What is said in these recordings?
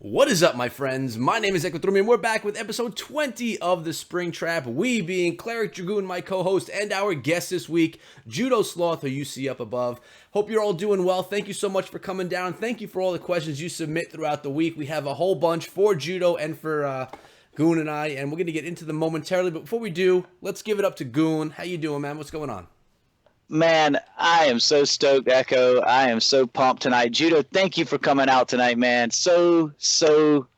What is up, my friends? My name is Equatrumi, and we're back with episode 20 of the Spring Trap. We being Cleric Dragoon, my co-host, and our guest this week, Judo Sloth, who you see up above. Hope you're all doing well. Thank you so much for coming down. Thank you for all the questions you submit throughout the week. We have a whole bunch for Judo and for Goon and I, and we're going to get into them momentarily. But before we do, let's give it up to Goon. How you doing, man? What's going on? Man, I am so stoked, Echo. I am so pumped tonight. Judo, thank you for coming out tonight, man. So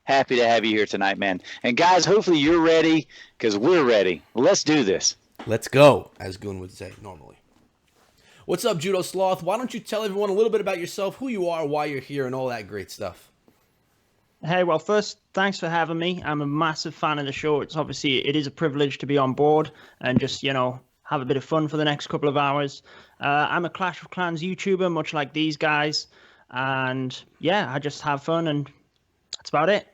happy to have you here tonight, man. And guys, hopefully you're ready because we're ready. Let's do this. Let's go, as Goon would say normally. What's up, Judo Sloth? Why don't you tell everyone a little bit about yourself, who you are, why you're here, and all that great stuff. Hey, well, first, thanks for having me. I'm a massive fan of the show. It is a privilege to be on board and just, have a bit of fun for the next couple of hours. I'm a Clash of Clans YouTuber, much like these guys. And yeah, I just have fun, and that's about it.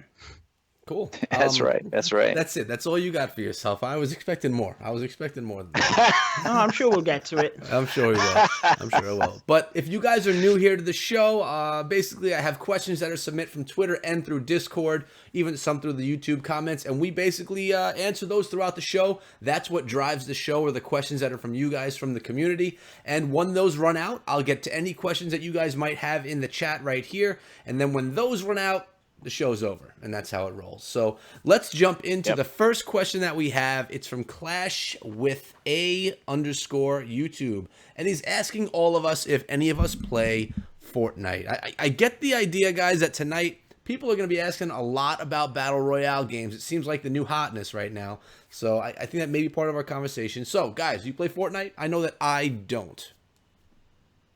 Cool. That's right. That's right. That's it. That's all you got for yourself. I was expecting more. Than that. No, I'm sure we'll get to it. I'm sure we will. I'm sure I will. But if you guys are new here to the show, basically I have questions that are submitted from Twitter and through Discord, even some through the YouTube comments, and we basically answer those throughout the show. That's what drives the show, are the questions that are from you guys, from the community. And when those run out, I'll get to any questions that you guys might have in the chat right here. And then when those run out, the show's over, and that's how it rolls. So let's jump into the first question that we have. It's from Clash with A_YouTube, and he's asking all of us if any of us play Fortnite. I get the idea, guys, that tonight people are going to be asking a lot about Battle Royale games. It seems like the new hotness right now. So I think that may be part of our conversation. So, guys, you play Fortnite? I know that I don't.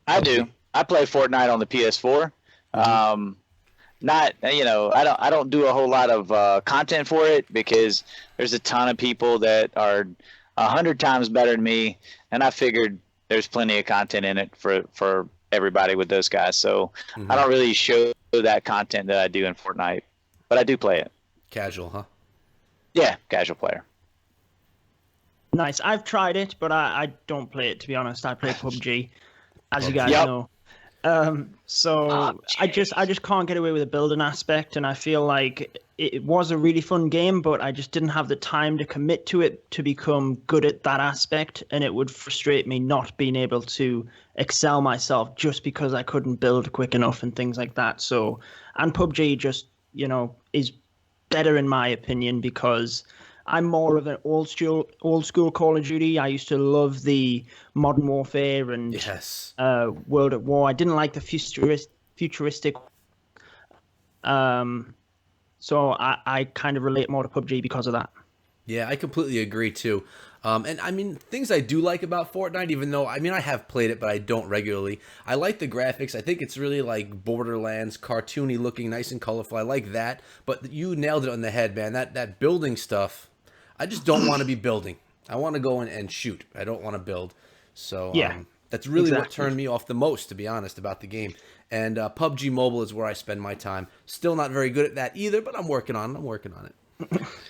I do. I play Fortnite on the PS4. I don't do a whole lot of content for it because there's a ton of people that are 100 times better than me, and I figured there's plenty of content in it for everybody with those guys. So I don't really show that content that I do in Fortnite, but I do play it. Casual, huh? Yeah, casual player. Nice. I've tried it, but I don't play it, to be honest. I play PUBG, as you guys know. I just can't get away with the building aspect, and I feel like it was a really fun game, but I just didn't have the time to commit to it to become good at that aspect, and it would frustrate me not being able to excel myself just because I couldn't build quick enough and things like that. So, and PUBG just, is better in my opinion because I'm more of an old school Call of Duty. I used to love the Modern Warfare and World at War. I didn't like the futuristic. So I kind of relate more to PUBG because of that. Yeah, I completely agree too. And I mean, things I do like about Fortnite, even though, I have played it, but I don't regularly. I like the graphics. I think it's really like Borderlands, cartoony looking, nice and colorful. I like that. But you nailed it on the head, man. That building stuff, I just don't want to be building. I want to go in and shoot. I don't want to build. So that's really what turned me off the most, to be honest, about the game. And PUBG Mobile is where I spend my time. Still not very good at that either, but I'm working on it.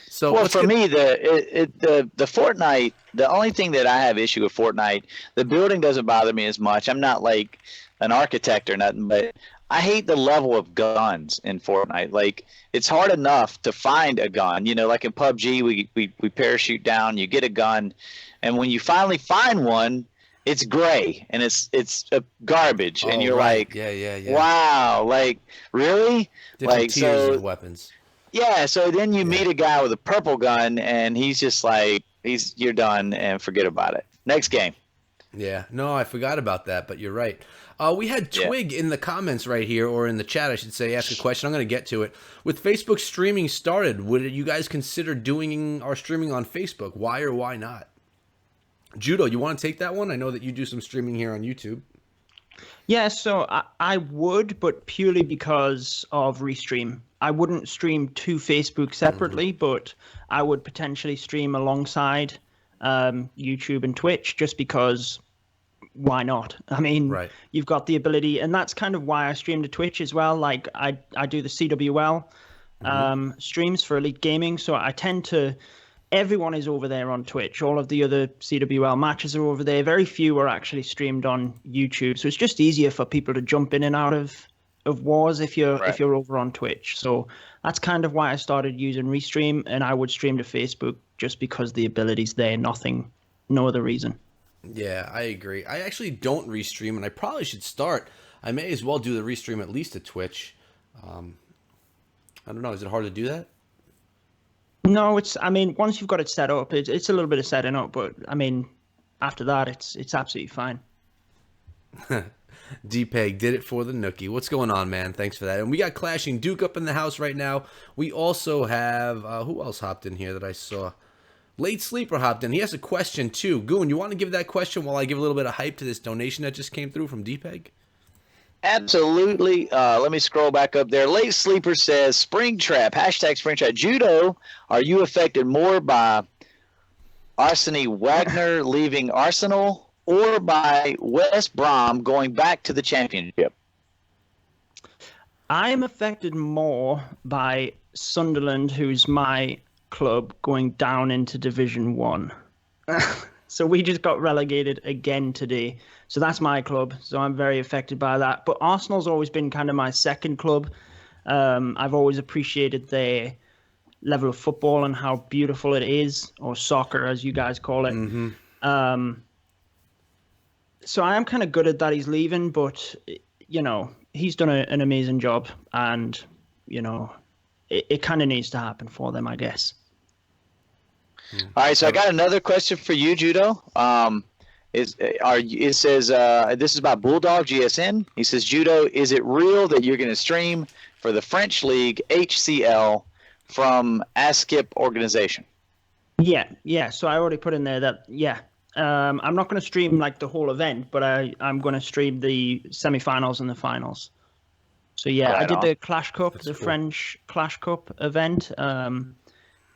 So well, for me, the Fortnite, the only thing that I have issue with Fortnite, the building doesn't bother me as much. I'm not like an architect or nothing, but I hate the level of guns in Fortnite. Like, it's hard enough to find a gun. Like in PUBG, we parachute down, you get a gun, and when you finally find one, it's gray and it's a garbage, and you're like, wow, like really, different like tiers of weapons. Yeah, so then you meet a guy with a purple gun, and he's just like, you're done, and forget about it. Next game. Yeah, no, I forgot about that, but you're right. We had Twig in the comments right here, or in the chat, I should say, ask a question. I'm going to get to it. With Facebook streaming started, would you guys consider doing our streaming on Facebook? Why or why not? Judo, you want to take that one? I know that you do some streaming here on YouTube. Yeah, so I would, but purely because of Restream. I wouldn't stream to Facebook separately, but I would potentially stream alongside YouTube and Twitch just because why not? I mean, you've got the ability, and that's kind of why I stream to Twitch as well. Like I do the CWL streams for Elite Gaming, so I tend to everyone is over there on Twitch. All of the other CWL matches are over there. Very few are actually streamed on YouTube. So it's just easier for people to jump in and out of of wars if you're Right. over on Twitch. So that's kind of why I started using Restream, and I would stream to Facebook just because the ability's there. No other reason. Yeah, I agree. I actually don't restream, and I probably should start. I may as well do the restream at least to Twitch. I don't know. Is it hard to do that? No, I mean, once you've got it set up, it's a little bit of setting up, but I mean, after that, it's absolutely fine. D-Peg did it for the nookie. What's going on, man? Thanks for that. And we got Clashing Duke up in the house right now. We also have, who else hopped in here that I saw? Late Sleeper hopped in. He has a question, too. Goon, you want to give that question while I give a little bit of hype to this donation that just came through from D-Peg? Absolutely. Let me scroll back up there. Late Sleeper says, Springtrap, hashtag Springtrap. Judo, are you affected more by Arsene Wagner leaving Arsenal or by West Brom going back to the championship? I'm affected more by Sunderland, who's my club, going down into Division 1. So we just got relegated again today. So that's my club. So I'm very affected by that. But Arsenal's always been kind of my second club. I've always appreciated their level of football and how beautiful it is, or soccer as you guys call it. Mm-hmm. So I am kind of gutted that he's leaving, but, you know, he's done an amazing job, and, you know, it kind of needs to happen for them, I guess. All right, so I got another question for you, Judo. It says, this is by Bulldog GSN. He says, Judo, is it real that you're going to stream for the French League HCL from ASKIP organization? Yeah. So I already put in there that, I'm not going to stream like the whole event, but I'm going to stream the semifinals and the finals. So yeah, Right I did on. the Clash Cup, That's the cool. French Clash Cup event,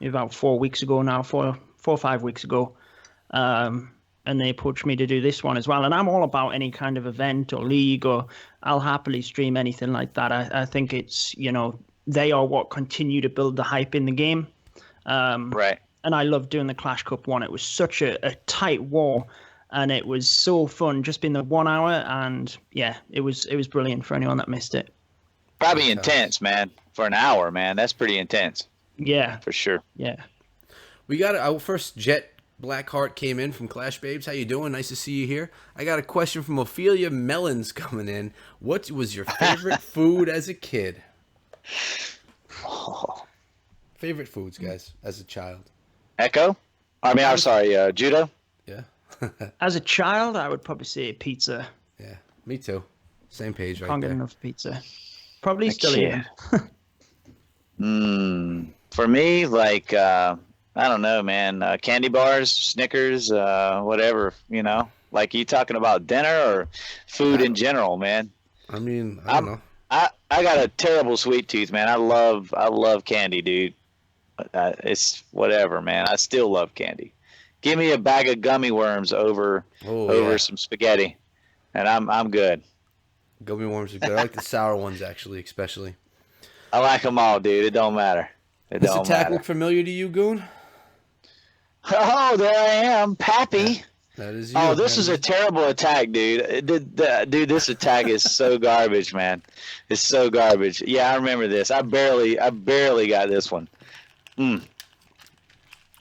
about 4 weeks ago now, 4 or 5 weeks ago. And they approached me to do this one as well. And I'm all about any kind of event or league, or I'll happily stream anything like that. I think it's, you know, they are what continue to build the hype in the game. Right. And I loved doing the Clash Cup one. It was such a tight war, and it was so fun just being the 1 hour. And yeah, it was brilliant for anyone that missed it. Probably intense, man. For an hour, man. That's pretty intense. Yeah, For sure. yeah. We got our first Jet Blackheart came in from Clash Babes. How you doing? Nice to see you here. I got a question from Ophelia Melons coming in. What was your favorite food as a kid? Oh. Favorite foods, guys, as a child. Echo? I mean, I'm sorry, Judo? Yeah. As a child, I would probably say pizza. Yeah, me too. Same page right Can't get there. enough pizza. Probably A still kid. eating. For me, like, I don't know, man. Candy bars, Snickers, whatever, you know. Like, you talking about dinner or food in general, man? I mean, I don't know. I got a terrible sweet tooth, man. I love candy, dude. It's whatever, man. I still love candy. Give me a bag of gummy worms over Yeah. some spaghetti, and I'm good. Gummy worms are good. I like the sour ones, actually, especially. I like them all, dude. It don't matter. It Does the don't attack matter. look familiar to you, Goon? Oh, there I am, Pappy. That is you. Oh, this That is a terrible attack, dude. Dude, this attack is so garbage, man. It's so garbage. Yeah, I remember this. I barely got this one.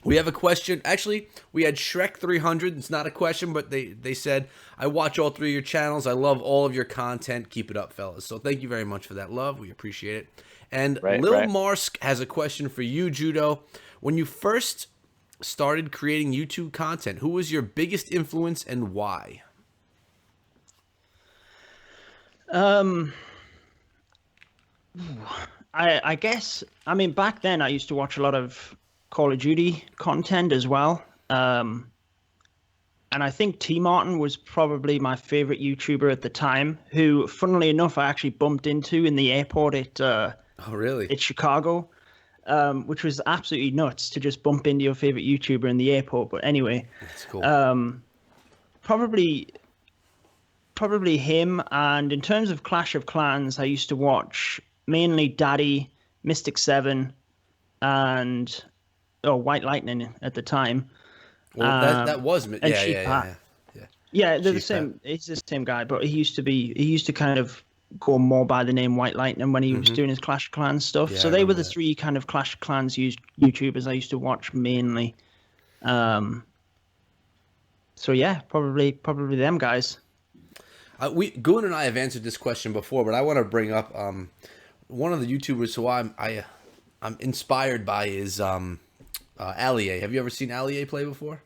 We have a question. Actually, we had Shrek 300. It's not a question, but they said, I watch all three of your channels. I love all of your content. Keep it up, fellas. So thank you very much for that love. We appreciate it. And Right, Lil right. Marsk has a question for you, Judo. When you first started creating YouTube content, who was your biggest influence and why? I guess, I mean, back then I used to watch a lot of Call of Duty content as well. And I think T Martin was probably my favorite YouTuber at the time, who, funnily enough, I actually bumped into in the airport Oh, really? at Chicago, which was absolutely nuts to just bump into your favorite YouTuber in the airport. But anyway, That's cool. probably him. And in terms of Clash of Clans, I used to watch mainly Daddy, Mystic 7, and White Lightning at the time. Well, that was... and Yeah, Sheep yeah, Pat. yeah. Yeah, they're the Sheep same. He's the same guy, but he used to kind of go more by the name White Lightning when he was doing his Clash of Clans stuff. Yeah, So I they were remember the that. three kind of Clash of Clans YouTubers I used to watch mainly. So yeah, probably them guys. Goon and I have answered this question before, but I want to bring up one of the YouTubers who I'm inspired by is AliA. Have you ever seen AliA play before?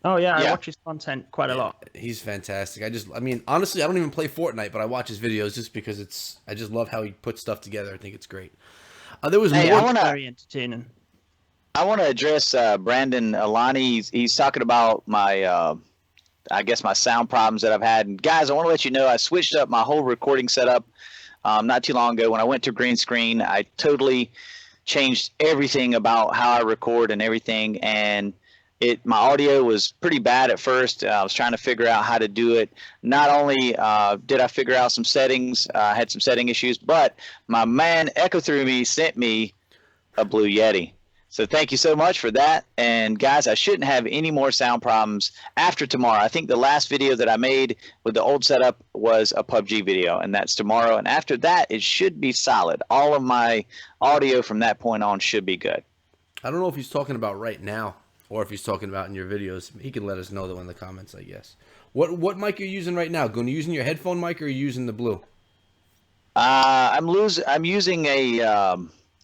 Oh yeah, I Yeah. watch his content quite a Yeah, lot. he's fantastic. I mean, honestly, I don't even play Fortnite, but I watch his videos just because I just love how he puts stuff together. I think it's great. There was Hey, more. Very entertaining. I want to address Brandon Alani. He's talking about my I guess my sound problems that I've had. And guys, I want to let you know I switched up my whole recording setup not too long ago. When I went to green screen, I totally changed everything about how I record and everything. And my audio was pretty bad at first. I was trying to figure out how to do it. Not only did I figure out some settings, I had some setting issues, but my man Echo Through Me sent me a Blue Yeti. So thank you so much for that. And guys, I shouldn't have any more sound problems after tomorrow. I think the last video that I made with the old setup was a PUBG video, and that's tomorrow. And after that, it should be solid. All of my audio from that point on should be good. I don't know if he's talking about right now or if he's talking about in your videos. He can let us know though in the comments, I guess. What mic are you using right now? Are you using your headphone mic or are you using the blue? I'm using a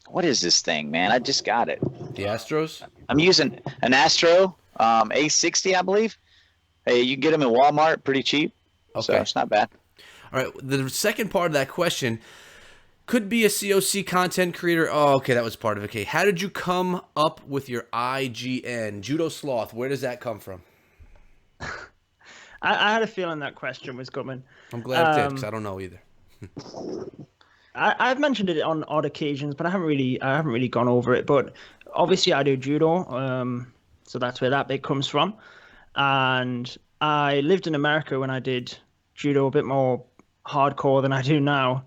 what is this thing, man? I just got it. The Astros? I'm using an Astro A60, I believe. Hey, you can get them in Walmart pretty cheap. So Okay. it's not bad. All right. The second part of that question could be a COC content creator. Oh, okay, that was part of it. Okay, how did you come up with your IGN? Judo Sloth, where does that come from? I had a feeling that question was coming. I'm glad it did because I don't know either. I've mentioned it on odd occasions, but I haven't really gone over it. But obviously, I do judo, so that's where that bit comes from. And I lived in America when I did judo, a bit more hardcore than I do now.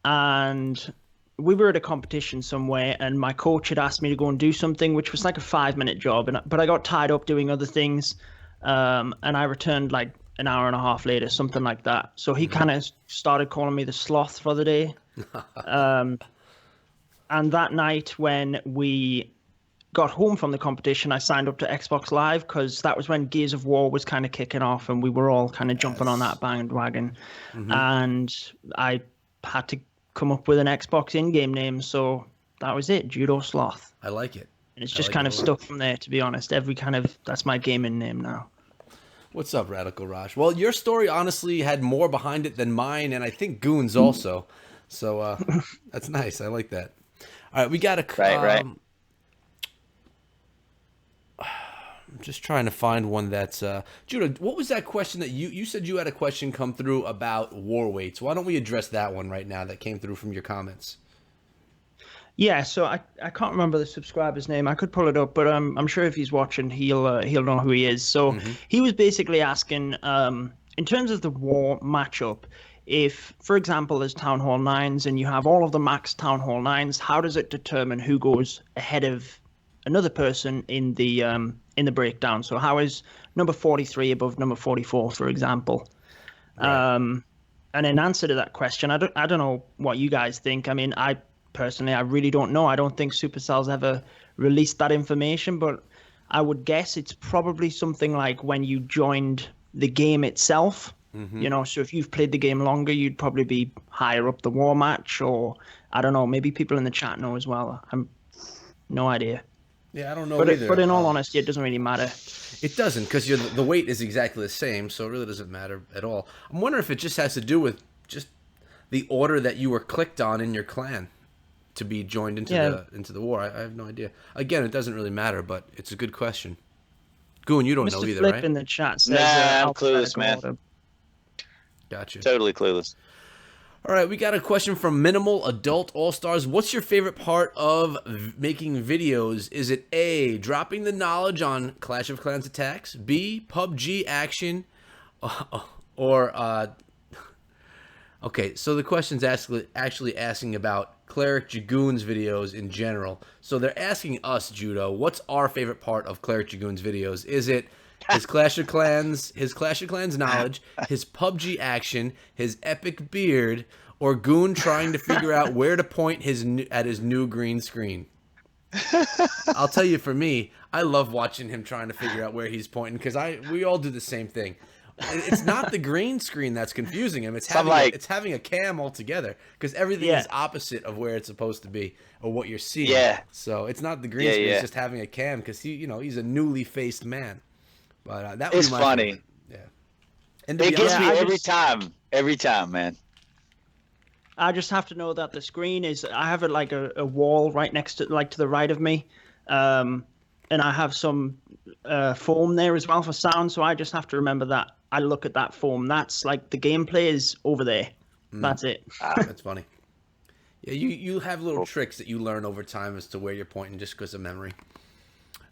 And we were at a competition somewhere, and my coach had asked me to go and do something, which was like a 5-minute job, but I got tied up doing other things, and I returned like an hour and a half later, something like that. So he kind of started calling me the sloth for the day. And that night when we got home from the competition, I signed up to Xbox Live because that was when Gears of War was kind of kicking off and we were all kind of jumping on that bandwagon. And I had to come up with an Xbox in-game name, so that was it, Judo Sloth. I like it. And it's just like kind it of a lot. stuck from there, to be honest. That's my gaming name now. What's up, Radical Raj? Well, your story honestly had more behind it than mine, and I think Goon's also. So that's nice. I like that. All right, we got a Right. I'm just trying to find one that's Judah. What was that question that you said you had a question come through about war weights? Why don't we address that one right now that came through from your comments? Yeah, so I can't remember the subscriber's name. I could pull it up, but I'm sure if he's watching, he'll know who he is. So he was basically asking, in terms of the war matchup, if, for example, there's Town Hall 9s and you have all of the max Town Hall 9s, how does it determine who goes ahead of another person in the breakdown? So how is number 43 above number 44, for example? Right. And in answer to that question, I don't know what you guys think. I mean, Personally, I really don't know. I don't think Supercell's ever released that information, but I would guess it's probably something like when you joined the game itself. You know, so if you've played the game longer, you'd probably be higher up the war match, or I don't know, maybe people in the chat know as well. I'm no idea. Yeah, I don't know But either. but in all honesty, it doesn't really matter. It doesn't, because the weight is exactly the same, so it really doesn't matter at all. I'm wondering if it just has to do with just the order that you were clicked on in your clan to be joined into the war. I have no idea. Again, it doesn't really matter, but it's a good question. Goon, you don't know Mr. either, Flip right? in the chat says, Nah, I'm clueless, alphabetical man. order. Gotcha. Totally clueless. All right, we got a question from Minimal Adult All Stars. What's your favorite part of making videos? Is it A, dropping the knowledge on Clash of Clans attacks, B, PUBG action, or okay, so the question's actually asking about Cleric Dragoon's videos in general. So they're asking us, Judo, what's our favorite part of Cleric Dragoon's videos? Is it his Clash of Clans knowledge, his PUBG action, his epic beard, or Goon trying to figure out where to point at his new green screen. I'll tell you, for me, I love watching him trying to figure out where he's pointing because we all do the same thing. It's not the green screen that's confusing him. It's having a cam altogether because everything is opposite of where it's supposed to be or what you're seeing. Yeah. So it's not the green screen. It's just having a cam because he's a newly faced man. But that was funny. Favorite. Yeah. And it gets me every time, man. I just have to know that the screen is. I have it like a wall right next to, like to the right of me, and I have some foam there as well for sound. So I just have to remember that I look at that foam. That's like the gameplay is over there. That's it. That's funny. Yeah, you have little tricks that you learn over time as to where you're pointing just because of memory.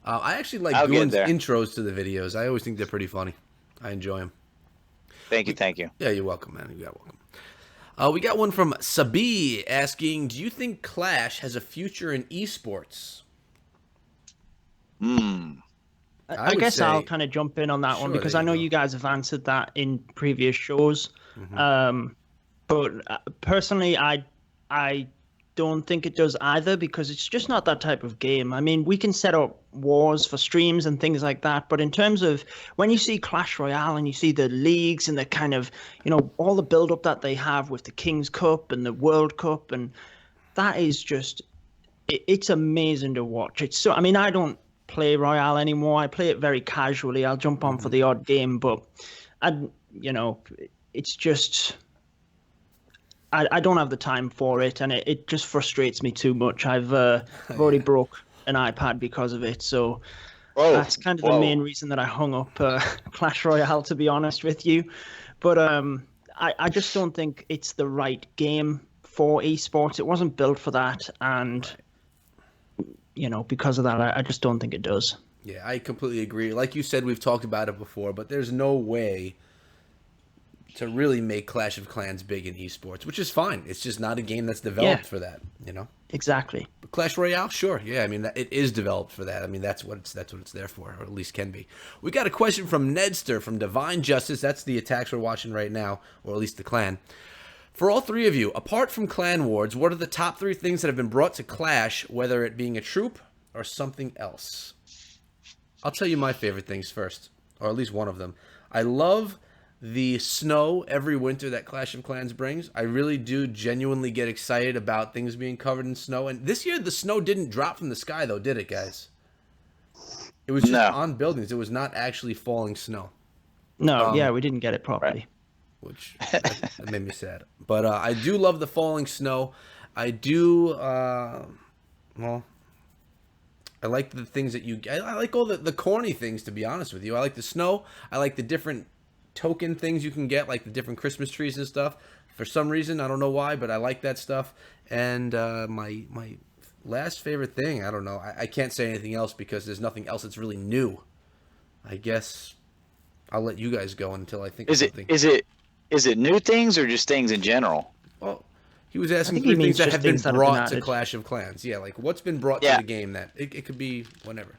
I actually like Goon's intros to the videos. I always think they're pretty funny. I enjoy them. Thank you. Yeah, you're welcome, man. You're welcome. We got one from Sabi asking, do you think Clash has a future in esports? I guess I'll kind of jump in on that one because I know you guys have answered that in previous shows. But personally, I don't think it does either because it's just not that type of game. I mean, we can set up wars for streams and things like that, but in terms of when you see Clash Royale and you see the leagues and the kind of, all the build up that they have with the King's Cup and the World Cup, and that is just, it's amazing to watch. It's so, I mean, I don't play Royale anymore. I play it very casually. I'll jump on for the odd game, but it's just, I don't have the time for it, and it just frustrates me too much. I've already broke an iPad because of it, so that's kind of the main reason that I hung up Clash Royale, to be honest with you. But I just don't think it's the right game for esports. It wasn't built for that, and because of that, I just don't think it does. Yeah, I completely agree. Like you said, we've talked about it before, but there's no way to really make Clash of Clans big in esports, which is fine. It's just not a game that's developed for that, Exactly. But Clash Royale, sure. Yeah, I mean, it is developed for that. I mean, that's what it's there for, or at least can be. We got a question from Nedster from Divine Justice. That's the attacks we're watching right now, or at least the clan. For all three of you, apart from clan wars, what are the top 3 things that have been brought to Clash, whether it being a troop or something else? I'll tell you my favorite things first, or at least one of them. I love the snow every winter that Clash of Clans brings. I really do genuinely get excited about things being covered in snow. And this year, the snow didn't drop from the sky, though, did it, guys? It was just on buildings. It was not actually falling snow. No, we didn't get it properly. Which that made me sad. But I do love the falling snow. I do, I like the things that I like all the corny things, to be honest with you. I like the snow. I like the different token things you can get, like the different Christmas trees and stuff. For some reason, I don't know why, but I like that stuff. And my last favorite thing, I don't know. I can't say anything else because there's nothing else that's really new. I guess I'll let you guys go until I think of something. Is it new things or just things in general? Well, he was asking 3 things that have been brought to Clash of Clans. Yeah, like what's been brought to the game that it could be whenever.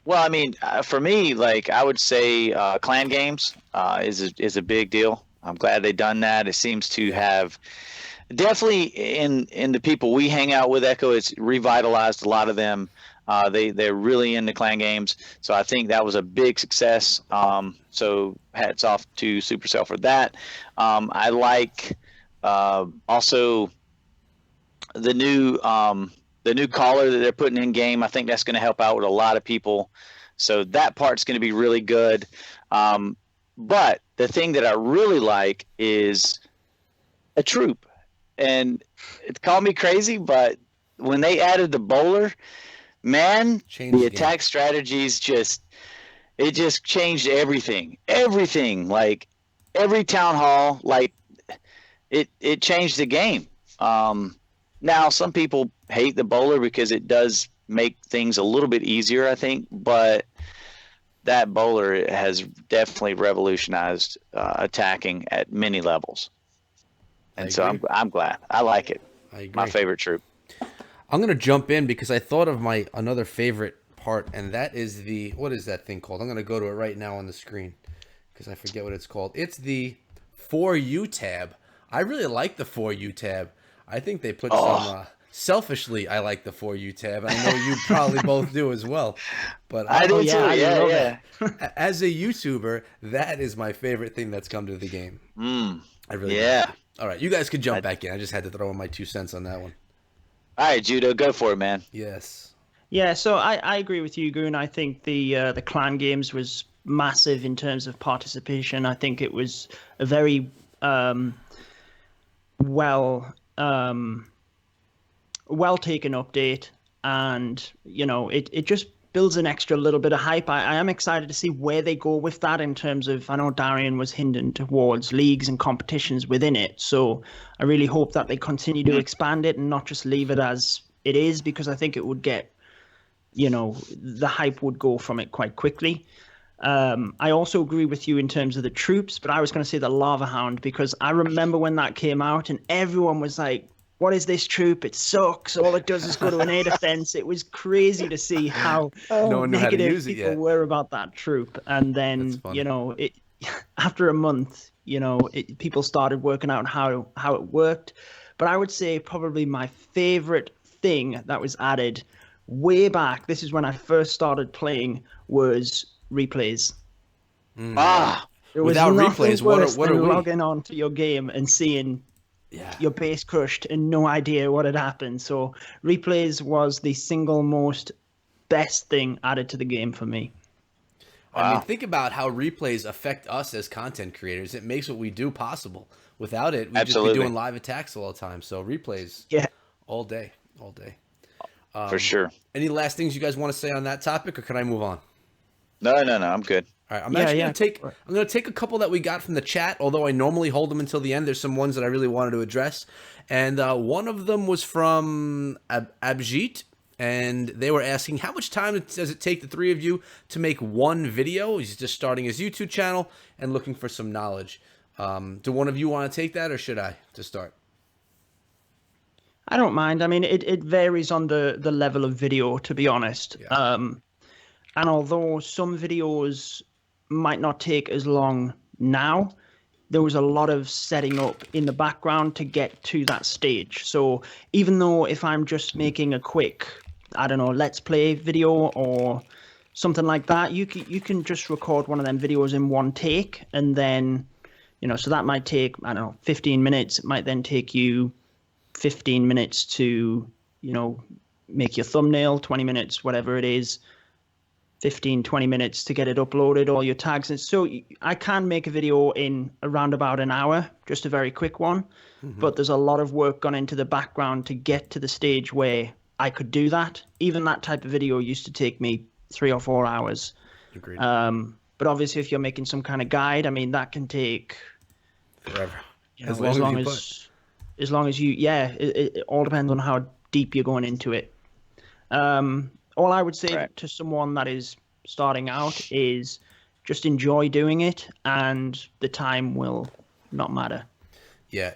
Well, I mean, for me, like I would say, clan games is a big deal. I'm glad they've done that. It seems to have definitely in the people we hang out with, Echo. It's revitalized a lot of them. They're really into clan games, so I think that was a big success. So hats off to Supercell for that. I like also the new collar that they're putting in game. I think that's going to help out with a lot of people. So that part's going to be really good. But the thing that I really like is a troop. And it called me crazy, but when they added the bowler, man, the attack strategies just changed everything. Everything, like every town hall, like it changed the game. Now some people hate the bowler because it does make things a little bit easier, I think, but that bowler has definitely revolutionized attacking at many levels. And so I'm glad. I like it. I agree. My favorite troop. I'm going to jump in because I thought of another favorite part, and that is the, what is that thing called? I'm going to go to it right now on the screen because I forget what it's called. It's the For You tab. I really like the For You tab. I think they put some, selfishly, I like the For You tab. I know you probably both do as well. But I do too. I love Yeah. as a YouTuber, that is my favorite thing that's come to the game. I really Yeah. like it. All right, you guys could jump back in. I just had to throw in my 2 cents on that one. All right, Judo, go for it, man. Yes. Yeah, so I agree with you, Goon. I think the clan games was massive in terms of participation. I think it was a very well taken update, and it just builds an extra little bit of hype. I am excited to see where they go with that in terms of, I know Darian was hinting towards leagues and competitions within it, so I really hope that they continue to expand it and not just leave it as it is, because I think it would get, the hype would go from it quite quickly. I also agree with you in terms of the troops, but I was going to say the Lava Hound, because I remember when that came out and everyone was like, what is this troop? It sucks. All it does is go to an air defense. It was crazy to see how No one knew how to negative use it people yet. were about that troop. And then, it after a month, people started working out how it worked. But I would say probably my favorite thing that was added way back, this is when I first started playing, was replays. There was Without nothing replays, worse what are than we? logging on to your game and seeing your base crushed and no idea what had happened. So replays was the single most best thing added to the game for me. I mean, think about how replays affect us as content creators. It makes what we do possible. Without it, we'd just be doing live attacks all the time. So replays, all day. For sure. Any last things you guys want to say on that topic, or can I move on? No, I'm good. All right, I'm going to take a couple that we got from the chat, although I normally hold them until the end. There's some ones that I really wanted to address. And one of them was from Abjit, and they were asking, how much time does it take the three of you to make one video? He's just starting his YouTube channel and looking for some knowledge. Do one of you want to take that, or should I to start? I don't mind. I mean, it varies on the level of video, to be honest. Yeah. And although some videos might not take as long now, there was a lot of setting up in the background to get to that stage. So even though if I'm just making a quick, I don't know, let's play video or something like that, you can just record one of them videos in one take, and then, so that might take, I don't know, 15 minutes. It might then take you 15 minutes to, make your thumbnail, 20 minutes, whatever it is, 15, 20 minutes to get it uploaded, all your tags. And so I can make a video in around about an hour, just a very quick one. But there's a lot of work gone into the background to get to the stage where I could do that. Even that type of video used to take me 3 or 4 hours. Agreed. But obviously, if you're making some kind of guide, I mean, that can take Forever. as long as you, it all depends on how deep you're going into it. All I would say to someone that is starting out is just enjoy doing it, and the time will not matter. Yeah,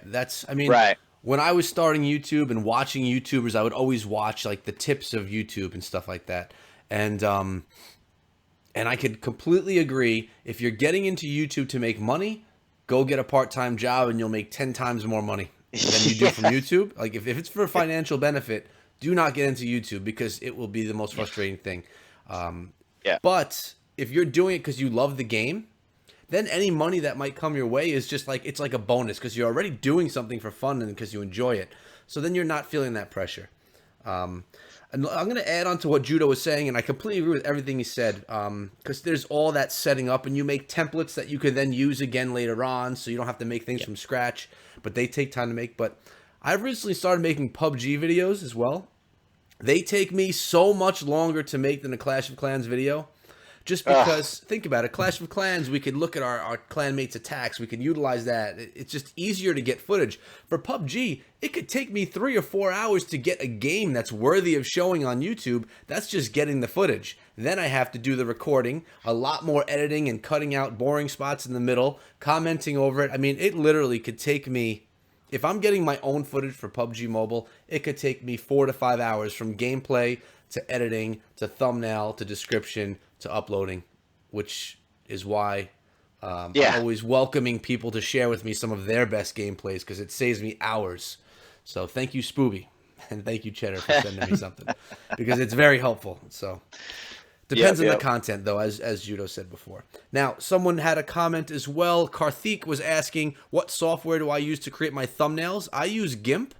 when I was starting YouTube and watching YouTubers, I would always watch like the tips of YouTube and stuff like that. And I could completely agree, if you're getting into YouTube to make money, go get a part-time job and you'll make 10 times more money than you do from YouTube. Like if it's for financial benefit, do not get into YouTube, because it will be the most frustrating thing. But if you're doing it because you love the game, then any money that might come your way is just like, it's like a bonus, because you're already doing something for fun and because you enjoy it. So then you're not feeling that pressure. And I'm going to add on to what Judo was saying, and I completely agree with everything he said, because there's all that setting up, and you make templates that you could then use again later on, so you don't have to make things from scratch, but they take time to make. But I've recently started making PUBG videos as well. They take me so much longer to make than a Clash of Clans video. Just because, think about it, Clash of Clans, we could look at our clan mates' attacks. We can utilize that. It's just easier to get footage. For PUBG, it could take me 3 or 4 hours to get a game that's worthy of showing on YouTube. That's just getting the footage. Then I have to do the recording, a lot more editing and cutting out boring spots in the middle, commenting over it. I mean, it literally could take me if I'm getting my own footage for PUBG Mobile, it could take me 4 to 5 hours from gameplay to editing to thumbnail to description to uploading, which is why I'm always welcoming people to share with me some of their best gameplays because it saves me hours. So thank you, Spooby, and thank you, Cheddar, for sending me something because it's very helpful. So depends on the content, though, as Judo said before. Now, someone had a comment as well. Karthik was asking, what software do I use to create my thumbnails? I use GIMP.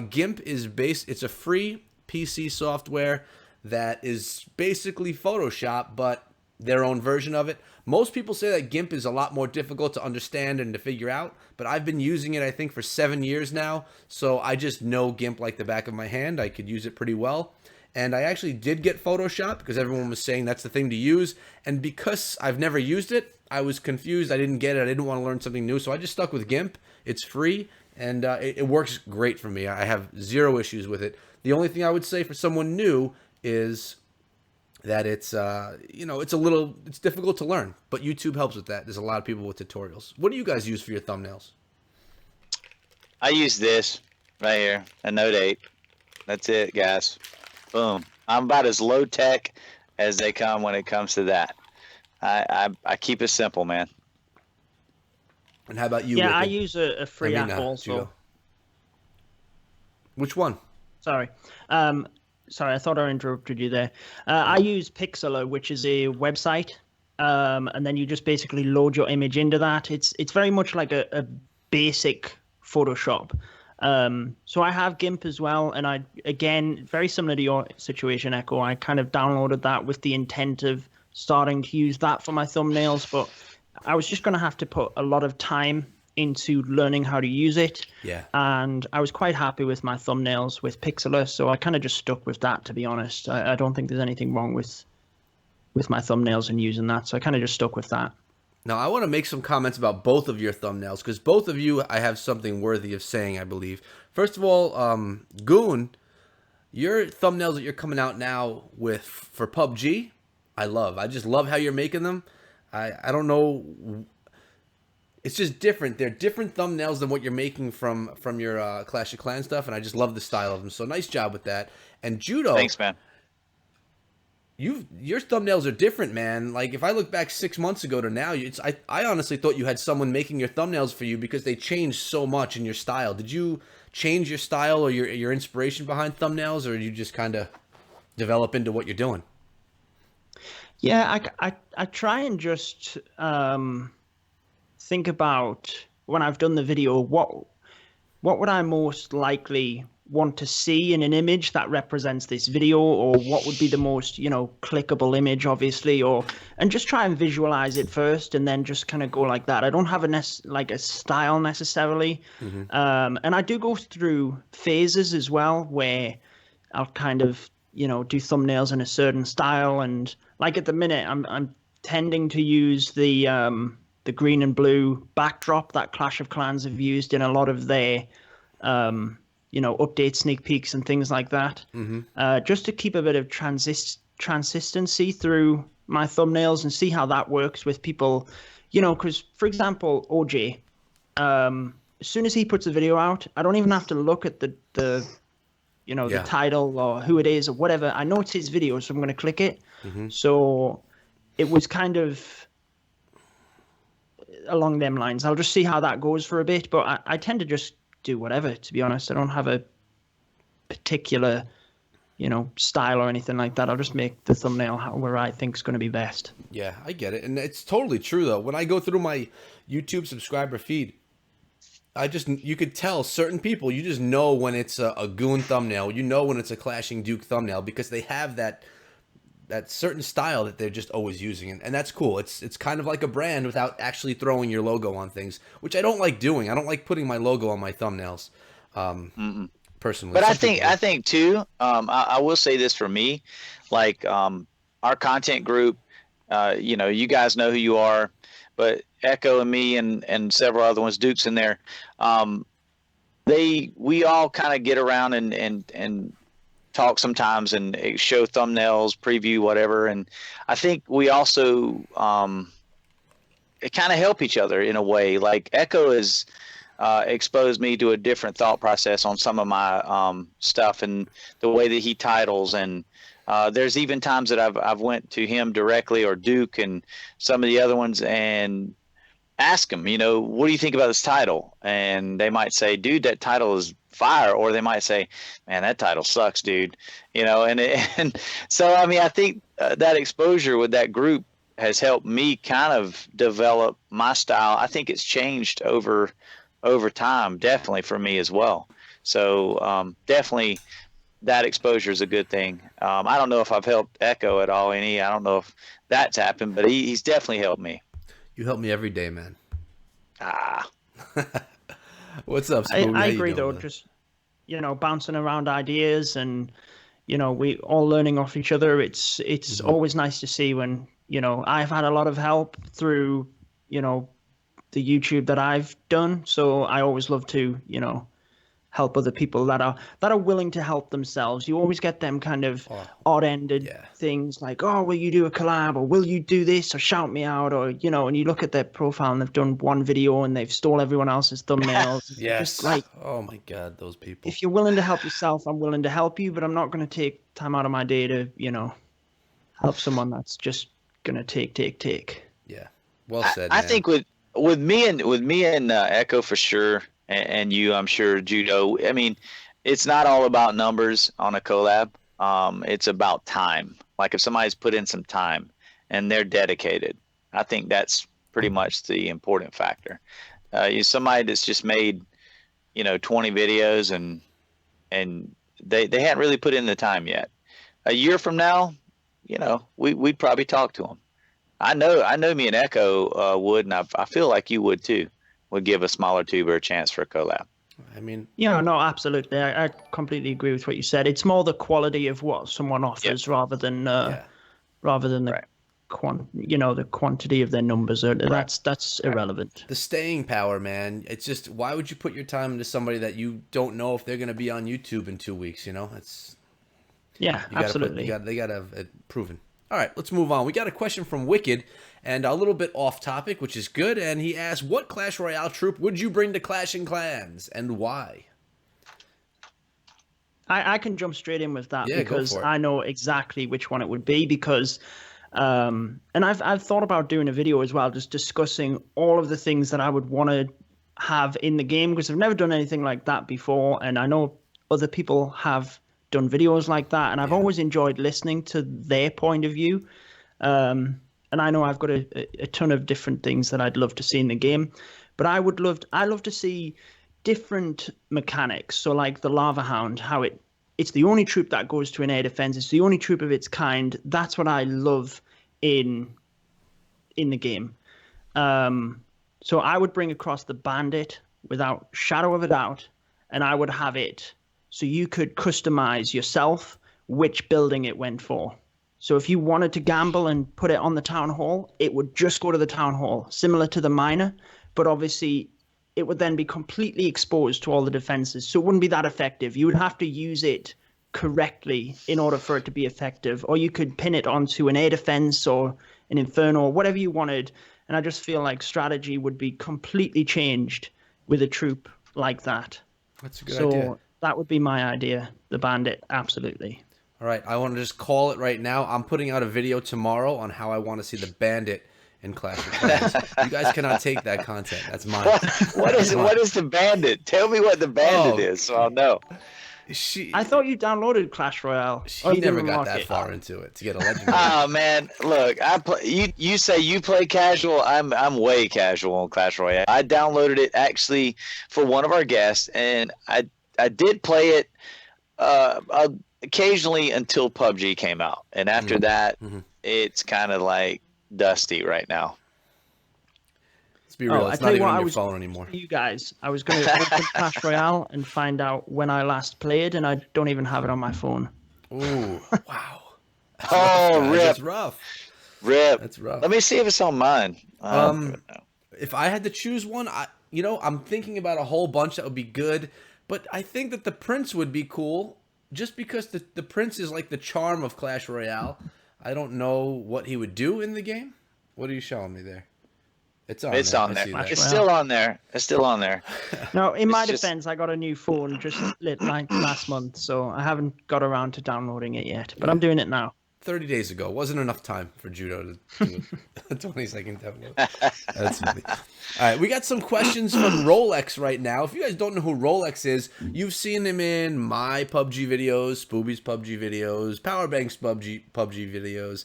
GIMP is it's a free PC software that is basically Photoshop, but their own version of it. Most people say that GIMP is a lot more difficult to understand and to figure out, but I've been using it, I think, for 7 years now, so I just know GIMP like the back of my hand. I could use it pretty well. And I actually did get Photoshop because everyone was saying that's the thing to use. And because I've never used it, I was confused. I didn't get it. I didn't want to learn something new. So I just stuck with GIMP. It's free, and it works great for me. I have zero issues with it. The only thing I would say for someone new is that it's, it's difficult to learn. But YouTube helps with that. There's a lot of people with tutorials. What do you guys use for your thumbnails? I use this right here, a Note 8. That's it, guys. Boom. I'm about as low tech as they come when it comes to that. I keep it simple, man. And how about you? Yeah, Ricky? I use a free app also. Judo. Which one? Sorry, I thought I interrupted you there. I use Pixlr, which is a website, and then you just basically load your image into that. It's very much like a basic Photoshop. So I have GIMP as well, and again, very similar to your situation, Echo, I kind of downloaded that with the intent of starting to use that for my thumbnails, but I was just going to have to put a lot of time into learning how to use it. Yeah. And I was quite happy with my thumbnails with Pixlr, so I kind of just stuck with that, to be honest. I don't think there's anything wrong with my thumbnails and using that, so I kind of just stuck with that. Now, I want to make some comments about both of your thumbnails, because both of you, I have something worthy of saying, I believe. First of all, Goon, your thumbnails that you're coming out now with for PUBG, I love. I just love how you're making them. I don't know. It's just different. They're different thumbnails than what you're making from your Clash of Clans stuff, and I just love the style of them. So nice job with that. And Judo. Thanks, man. Your thumbnails are different, man. Like, if I look back 6 months ago to now, I honestly thought you had someone making your thumbnails for you because they changed so much in your style. Did you change your style or your inspiration behind thumbnails, or did you just kind of develop into what you're doing? Yeah, I try and just think about, when I've done the video, what would I most likely want to see in an image that represents this video, or what would be the most, clickable image, obviously, and just try and visualize it first and then just kind of go like that. I don't have a style necessarily. Mm-hmm. And I do go through phases as well where I'll kind of, do thumbnails in a certain style. And like at the minute, I'm tending to use the green and blue backdrop that Clash of Clans have used in a lot of their update sneak peeks and things like that. Mm-hmm. Just to keep a bit of consistency through my thumbnails and see how that works with people, because, for example, OJ, as soon as he puts a video out, I don't even have to look at the title or who it is or whatever. I know it's his video, so I'm going to click it. Mm-hmm. So it was kind of along them lines. I'll just see how that goes for a bit, but I tend to just do whatever, to be honest. I don't have a particular, style or anything like that. I'll just make the thumbnail where I think is going to be best. Yeah, I get it. And it's totally true, though. When I go through my YouTube subscriber feed, you could tell certain people, you just know when it's a Goon thumbnail, when it's a Clashing Duke thumbnail, because they have that certain style that they're just always using, and that's cool. It's kind of like a brand without actually throwing your logo on things, which I don't like doing. I don't like putting my logo on my thumbnails, personally. But I think too, I will say this for me, like our content group, you guys know who you are, but Echo and me and several other ones, Duke's in there, we all kind of get around and talk sometimes and show thumbnails, preview, whatever. And I think we also kind of help each other in a way. Like Echo is exposed me to a different thought process on some of my stuff and the way that he titles. And there's even times that I've went to him directly, or Duke and some of the other ones, and ask them, what do you think about this title? And they might say, dude, that title is fire. Or they might say, man, that title sucks, dude. And so, I mean, I think that exposure with that group has helped me kind of develop my style. I think it's changed over time, definitely for me as well. So definitely that exposure is a good thing. I don't know if I've helped Echo at all. I don't know if that's happened, but he's definitely helped me. You help me every day, man. What's up, Spoonie? I agree, though. Just, bouncing around ideas and, we all learning off each other. It's always nice to see when, I've had a lot of help through, the YouTube that I've done. So I always love to, help other people that are willing to help themselves. You always get them kind of odd-ended things like, oh, will you do a collab, or will you do this, or shout me out, or and you look at their profile and they've done one video and they've stole everyone else's thumbnails. Yes. Just oh my God, those people. If you're willing to help yourself, I'm willing to help you, but I'm not going to take time out of my day to help someone that's just going to take. Yeah. Well said. I think with me and Echo for sure. And you, I'm sure, Judo. I mean, it's not all about numbers on a collab. It's about time. Like if somebody's put in some time and they're dedicated, I think that's pretty much the important factor. Somebody that's just made, 20 videos and they hadn't really put in the time yet. A year from now, we'd probably talk to them. I know me and Echo would, and I feel like you would too. Would give a smaller tuber a chance for a collab. I mean, no, absolutely. I completely agree with what you said. It's more the quality of what someone offers rather than the the quantity of their numbers. That's irrelevant. The staying power, man. It's just, why would you put your time into somebody that you don't know if they're going to be on YouTube in 2 weeks? It's absolutely. They got to have it proven. All right, let's move on. We got a question from Wicked, and a little bit off topic, which is good. And he asked, what Clash Royale troop would you bring to Clashing Clans, and why? I can jump straight in with that because I know exactly which one it would be. Because, and I've thought about doing a video as well, just discussing all of the things that I would want to have in the game, because I've never done anything like that before, and I know other people have done videos like that, and I've always enjoyed listening to their point of view. And I know I've got a ton of different things that I'd love to see in the game, but I love to see different mechanics. So like the Lava Hound, how it's the only troop that goes to an air defense. It's the only troop of its kind. That's what I love in the game. So I would bring across the Bandit without shadow of a doubt, and I would have it so you could customize yourself which building it went for. So if you wanted to gamble and put it on the town hall, it would just go to the town hall, similar to the miner, but obviously it would then be completely exposed to all the defenses. So it wouldn't be that effective. You would have to use it correctly in order for it to be effective. Or you could pin it onto an air defense or an inferno or whatever you wanted. And I just feel like strategy would be completely changed with a troop like that. That's a good idea. So that would be my idea, the Bandit, absolutely. All right, I want to just call it right now. I'm putting out a video tomorrow on how I want to see the Bandit in Clash of Clans. You guys cannot take that content. That's mine. What is the Bandit? Tell me what the Bandit is, so I'll know. I thought you downloaded Clash Royale. He never got that far into it to get a legendary. Oh man, look, you say you play casual. I'm way casual on Clash Royale. I downloaded it actually for one of our guests, and I did play it occasionally until PUBG came out, and after that, it's kind of like dusty right now. Let's be real. It's not even on your phone anymore. You guys, I was going to open Clash Royale and find out when I last played, and I don't even have it on my phone. Ooh, wow. Rip. That's rough. Rip. That's rough. Let me see if it's on mine. If I had to choose one, I'm thinking about a whole bunch that would be good, but I think that the Prince would be cool, just because the Prince is like the charm of Clash Royale. I don't know what he would do in the game. What are you showing me there? It's on It's there. on I there. see that. It's still on there. It's still on there. No, in my just- defense, I got a new phone just like last month, so I haven't got around to downloading it yet, but I'm doing it now. 30 days ago. Wasn't enough time for Judo to do a 20-second download. That's funny. All right, we got some questions from Rolex right now. If you guys don't know who Rolex is, you've seen him in my PUBG videos, Spooby's PUBG videos, Powerbank's PUBG videos,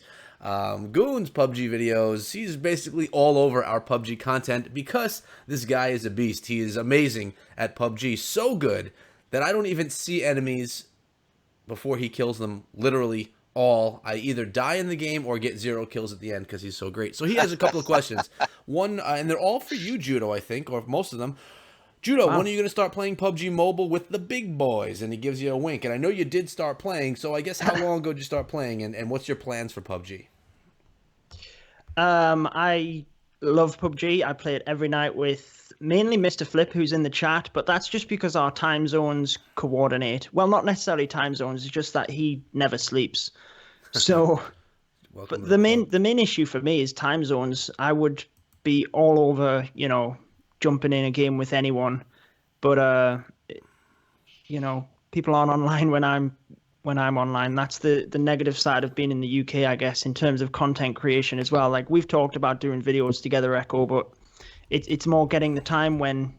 Goon's PUBG videos. He's basically all over our PUBG content because this guy is a beast. He is amazing at PUBG. So good that I don't even see enemies before he kills them, literally all. I either die in the game or get 0 kills at the end because he's so great. So he has a couple of questions. One, and they're all for you, Judo, I think, or most of them. Judo, when are you going to start playing PUBG Mobile with the big boys? And he gives you a wink. And I know you did start playing, so I guess how long ago did you start playing, and what's your plans for PUBG? I love PUBG. I play it every night with mainly Mr. Flip, who's in the chat, but that's just because our time zones coordinate. Well, not necessarily time zones, it's just that he never sleeps. So, but the main issue for me is time zones. I would be all over, jumping in a game with anyone, but people aren't online when I'm online. That's the negative side of being in the UK, I guess, in terms of content creation as well. Like we've talked about doing videos together, Echo, but it's more getting the time when,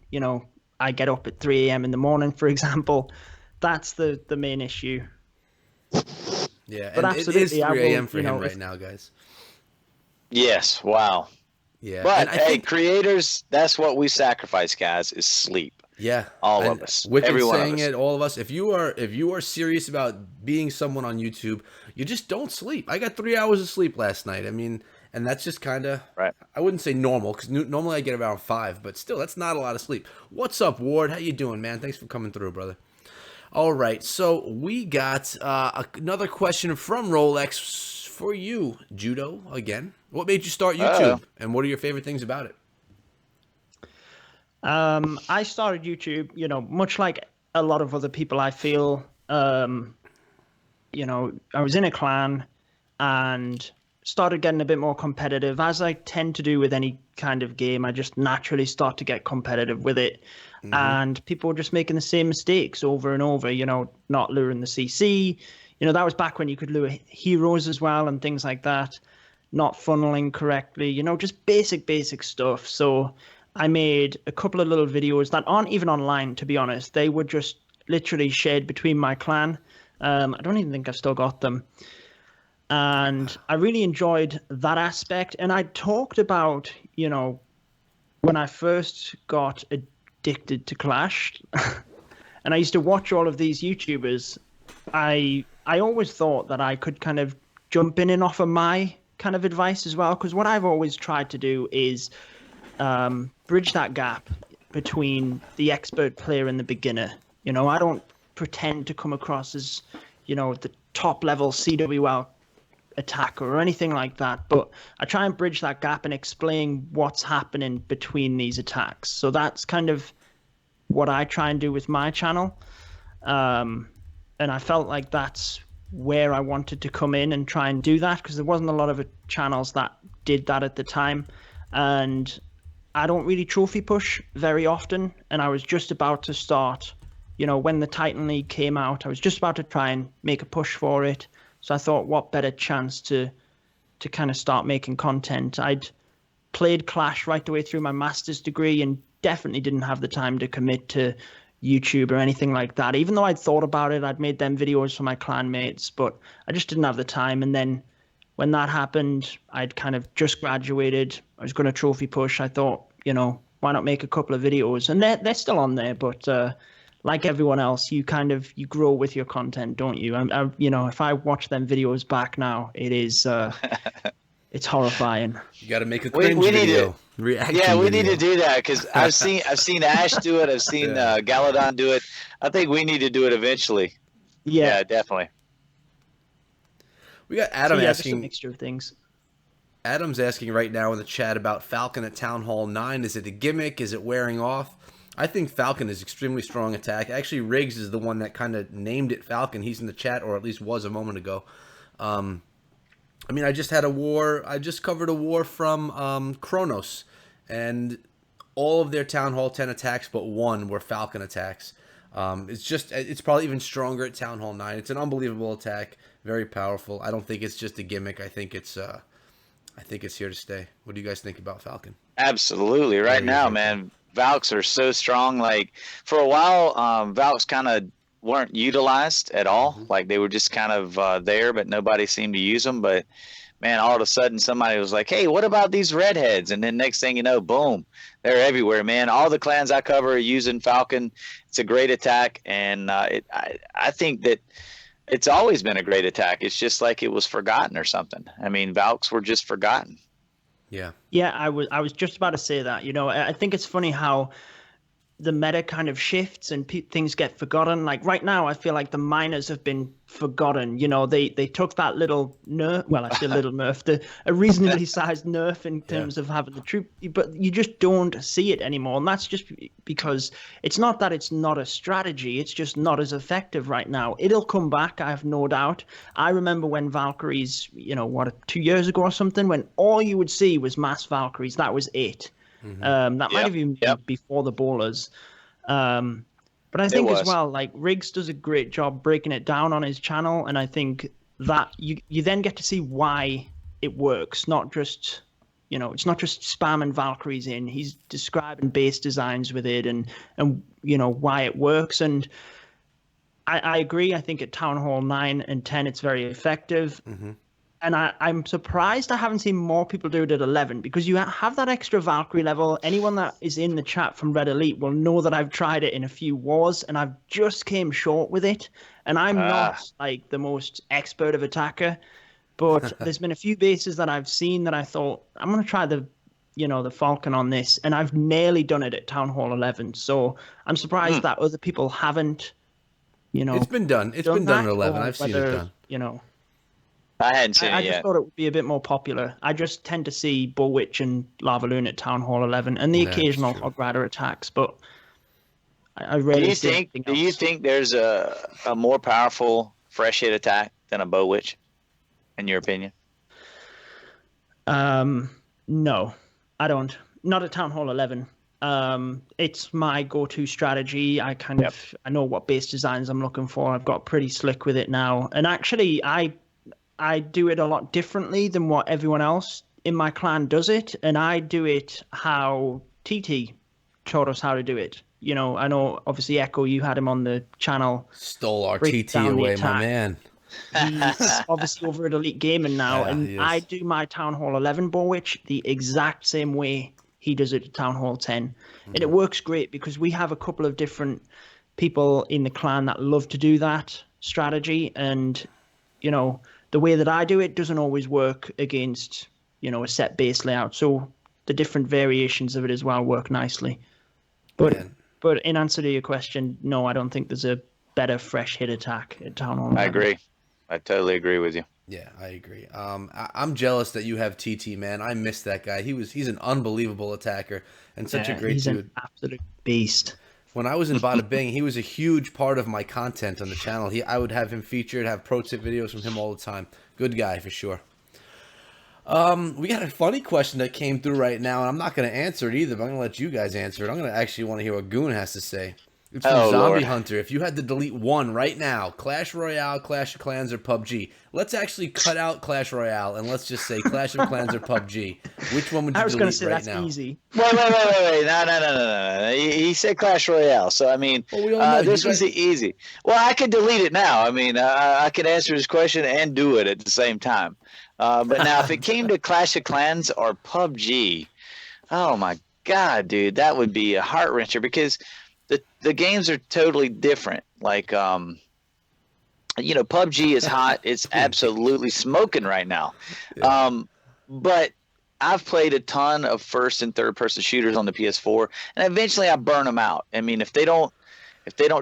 I get up at 3 a.m. in the morning, for example. That's the main issue. Yeah, but and it is 3 a.m. for him right now, guys. Yes, wow. Yeah. But, I hey, think creators, that's what we sacrifice, guys, is sleep. Yeah, all of us. Wicked's Every one saying of us. it. All of us. If you are serious about being someone on YouTube, you just don't sleep. I got 3 hours of sleep last night. I mean, and that's just kind of right. I wouldn't say normal because normally I get around 5, but still, that's not a lot of sleep. What's up, Ward? How you doing, man? Thanks for coming through, brother. All right, so we got another question from Rolex for you, Judo. Again, what made you start YouTube, and what are your favorite things about it? I started YouTube, much like a lot of other people, I feel, I was in a clan and started getting a bit more competitive, as I tend to do with any kind of game. I just naturally start to get competitive with it. Mm-hmm. And people were just making the same mistakes over and over, not luring the CC. That was back when you could lure heroes as well and things like that, not funneling correctly, just basic stuff. So I made a couple of little videos that aren't even online, to be honest. They were just literally shared between my clan. I don't even think I've still got them. And I really enjoyed that aspect. And I talked about, when I first got addicted to Clash, and I used to watch all of these YouTubers, I always thought that I could kind of jump in and offer my kind of advice as well. Because what I've always tried to do is bridge that gap between the expert player and the beginner. I don't pretend to come across as, the top level CWL attacker or anything like that, but I try and bridge that gap and explain what's happening between these attacks. So that's kind of what I try and do with my channel. And I felt like that's where I wanted to come in and try and do that, because there wasn't a lot of channels that did that at the time. And I don't really trophy push very often, and I was just about to start, when the Titan League came out, I was just about to try and make a push for it. So I thought, what better chance to kind of start making content. I'd played Clash right the way through my master's degree and definitely didn't have the time to commit to YouTube or anything like that. Even though I'd thought about it, I'd made them videos for my clan mates, but I just didn't have the time. And then when that happened, I'd kind of just graduated. I was going to trophy push. I thought, why not make a couple of videos? And they're still on there, but like everyone else, you grow with your content, don't you? If I watch them videos back now, it is it's horrifying. You got to make a cringe video. We need to do that, because I've seen Ash do it. I've seen Galadon do it. I think we need to do it eventually. Yeah, definitely. We got Adam asking. Just a mixture of things. Adam's asking right now in the chat about Falcon at Town Hall 9. Is it a gimmick? Is it wearing off? I think Falcon is extremely strong attack. Actually, Riggs is the one that kind of named it Falcon. He's in the chat, or at least was a moment ago. I just had a war. I just covered a war from Kronos, and all of their Town Hall 10 attacks but one were Falcon attacks. It's probably even stronger at Town Hall 9. It's an unbelievable attack, very powerful. I don't think it's just a gimmick. I think it's here to stay. What do you guys think about Falcon? Absolutely. Right now, man, Valks are so strong. Like for a while, Valks kind of weren't utilized at all. Like they were just kind of there, but nobody seemed to use them. But man, all of a sudden somebody was like, hey, what about these redheads? And then next thing you know, boom, they're everywhere, man. All the clans I cover are using Falcon. It's a great attack. And I think that it's always been a great attack. It's just like it was forgotten or something. I mean, Valks were just forgotten. Yeah. Yeah, I was just about to say that. You know, I think it's funny how the meta kind of shifts and things get forgotten. Like right now, I feel like the miners have been forgotten. You know, they took that little nerf. Well, I say little nerf, a reasonably sized nerf in terms of having the troop, but you just don't see it anymore. And that's just because it's not that it's not a strategy. It's just not as effective right now. It'll come back, I have no doubt. I remember when Valkyries, 2 years ago or something, when all you would see was mass Valkyries. That was it. That might have even been before the bowlers. But I think as well, like Riggs does a great job breaking it down on his channel, and I think that you then get to see why it works, not just it's not just spamming Valkyries in. He's describing base designs with it and why it works. And I agree. I think at Town Hall 9 and 10 it's very effective. And I'm surprised I haven't seen more people do it at 11, because you have that extra Valkyrie level. Anyone that is in the chat from Red Elite will know that I've tried it in a few wars, and I've just came short with it. And I'm not like the most expert of attacker, but there's been a few bases that I've seen that I thought, I'm going to try the Falcon on this, and I've nearly done it at Town Hall 11. So I'm surprised that other people haven't, It's been done. It's been done at 11. I've seen it done. I hadn't seen it yet. I just thought it would be a bit more popular. I just tend to see Bullwitch and Lava Loon at Town Hall 11 and the occasional Hog Rider attacks, but I rarely see anything else. Do you think there's a more powerful fresh hit attack than a Bullwitch, in your opinion? No, I don't. Not at Town Hall 11. It's my go-to strategy. I know what base designs I'm looking for. I've got pretty slick with it now. And actually, I do it a lot differently than what everyone else in my clan does it, and I do it how TT taught us how to do it. I know obviously Echo, you had him on the channel. Stole our TT away, my man. He's obviously over at Elite Gaming now, and I do my Town Hall 11 Bullwitch the exact same way he does it at Town Hall 10. And it works great because we have a couple of different people in the clan that love to do that strategy, and the way that I do it doesn't always work against, a set base layout. So the different variations of it as well work nicely. But in answer to your question, no, I don't think there's a better fresh hit attack at Town Hall. I agree. I totally agree with you. Yeah, I agree. I'm jealous that you have TT, man. I miss that guy. He's an unbelievable attacker and such a great he's dude. An absolute beast. When I was in Bada Bing, he was a huge part of my content on the channel. I would have him featured, have pro tip videos from him all the time. Good guy for sure. We got a funny question that came through right now, and I'm not going to answer it either, but I'm going to let you guys answer it. I'm going to actually want to hear what Goon has to say. It's from Zombie Hunter. If you had to delete one right now, Clash Royale, Clash of Clans, or PUBG, let's actually cut out Clash Royale and let's just say Clash of Clans or PUBG. Which one would you delete right now? I was going to say that's easy. Wait. No. He said Clash Royale, so I mean, this was easy. Well, I could delete it now. I mean, I could answer his question and do it at the same time. But now, if it came to Clash of Clans or PUBG, oh my God, dude, that would be a heart wrencher because the games are totally different. Like, PUBG is hot. It's absolutely smoking right now. Yeah. But I've played a ton of first and third person shooters on the PS4, and eventually I burn them out. I mean, if they don't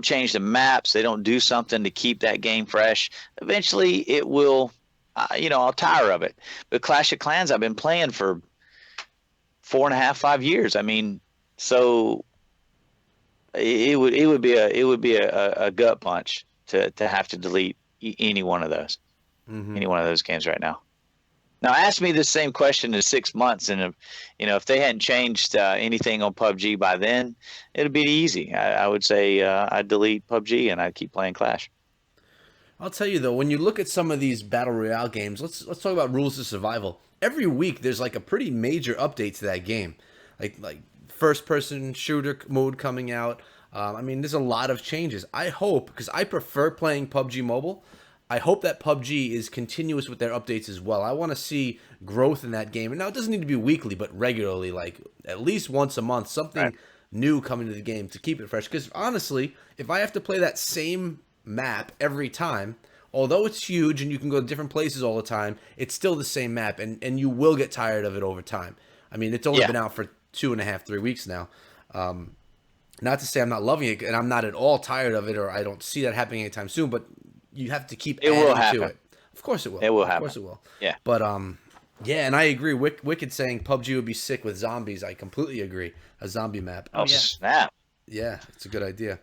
change the maps, they don't do something to keep that game fresh, eventually it will, I'll tire of it. But Clash of Clans, I've been playing for 4.5, 5 years. I mean, so it would be a gut punch to have to delete any one of those, any one of those games right now. Now, ask me the same question in 6 months, and if they hadn't changed anything on PUBG by then, it'd be easy. I would say I'd delete PUBG and I'd keep playing Clash. I'll tell you though, when you look at some of these battle royale games, let's talk about rules of survival. Every week there's like a pretty major update to that game, like first person shooter mode coming out. I mean, there's a lot of changes. I hope, because I prefer playing PUBG Mobile, I hope that PUBG is continuous with their updates as well. I want to see growth in that game. And now it doesn't need to be weekly, but regularly, like at least once a month, something new coming to the game to keep it fresh. Because honestly, if I have to play that same map every time, although it's huge and you can go to different places all the time, it's still the same map, and you will get tired of it over time. I mean, it's only been out for 2.5, 3 weeks now. Not to say I'm not loving it, and I'm not at all tired of it, or I don't see that happening anytime soon, but you have to keep adding to it. Of course it will. It will happen. Of course it will. Yeah. But yeah, and I agree. Wicked saying PUBG would be sick with zombies. I completely agree. A zombie map. Oh, snap. Yeah, it's a good idea.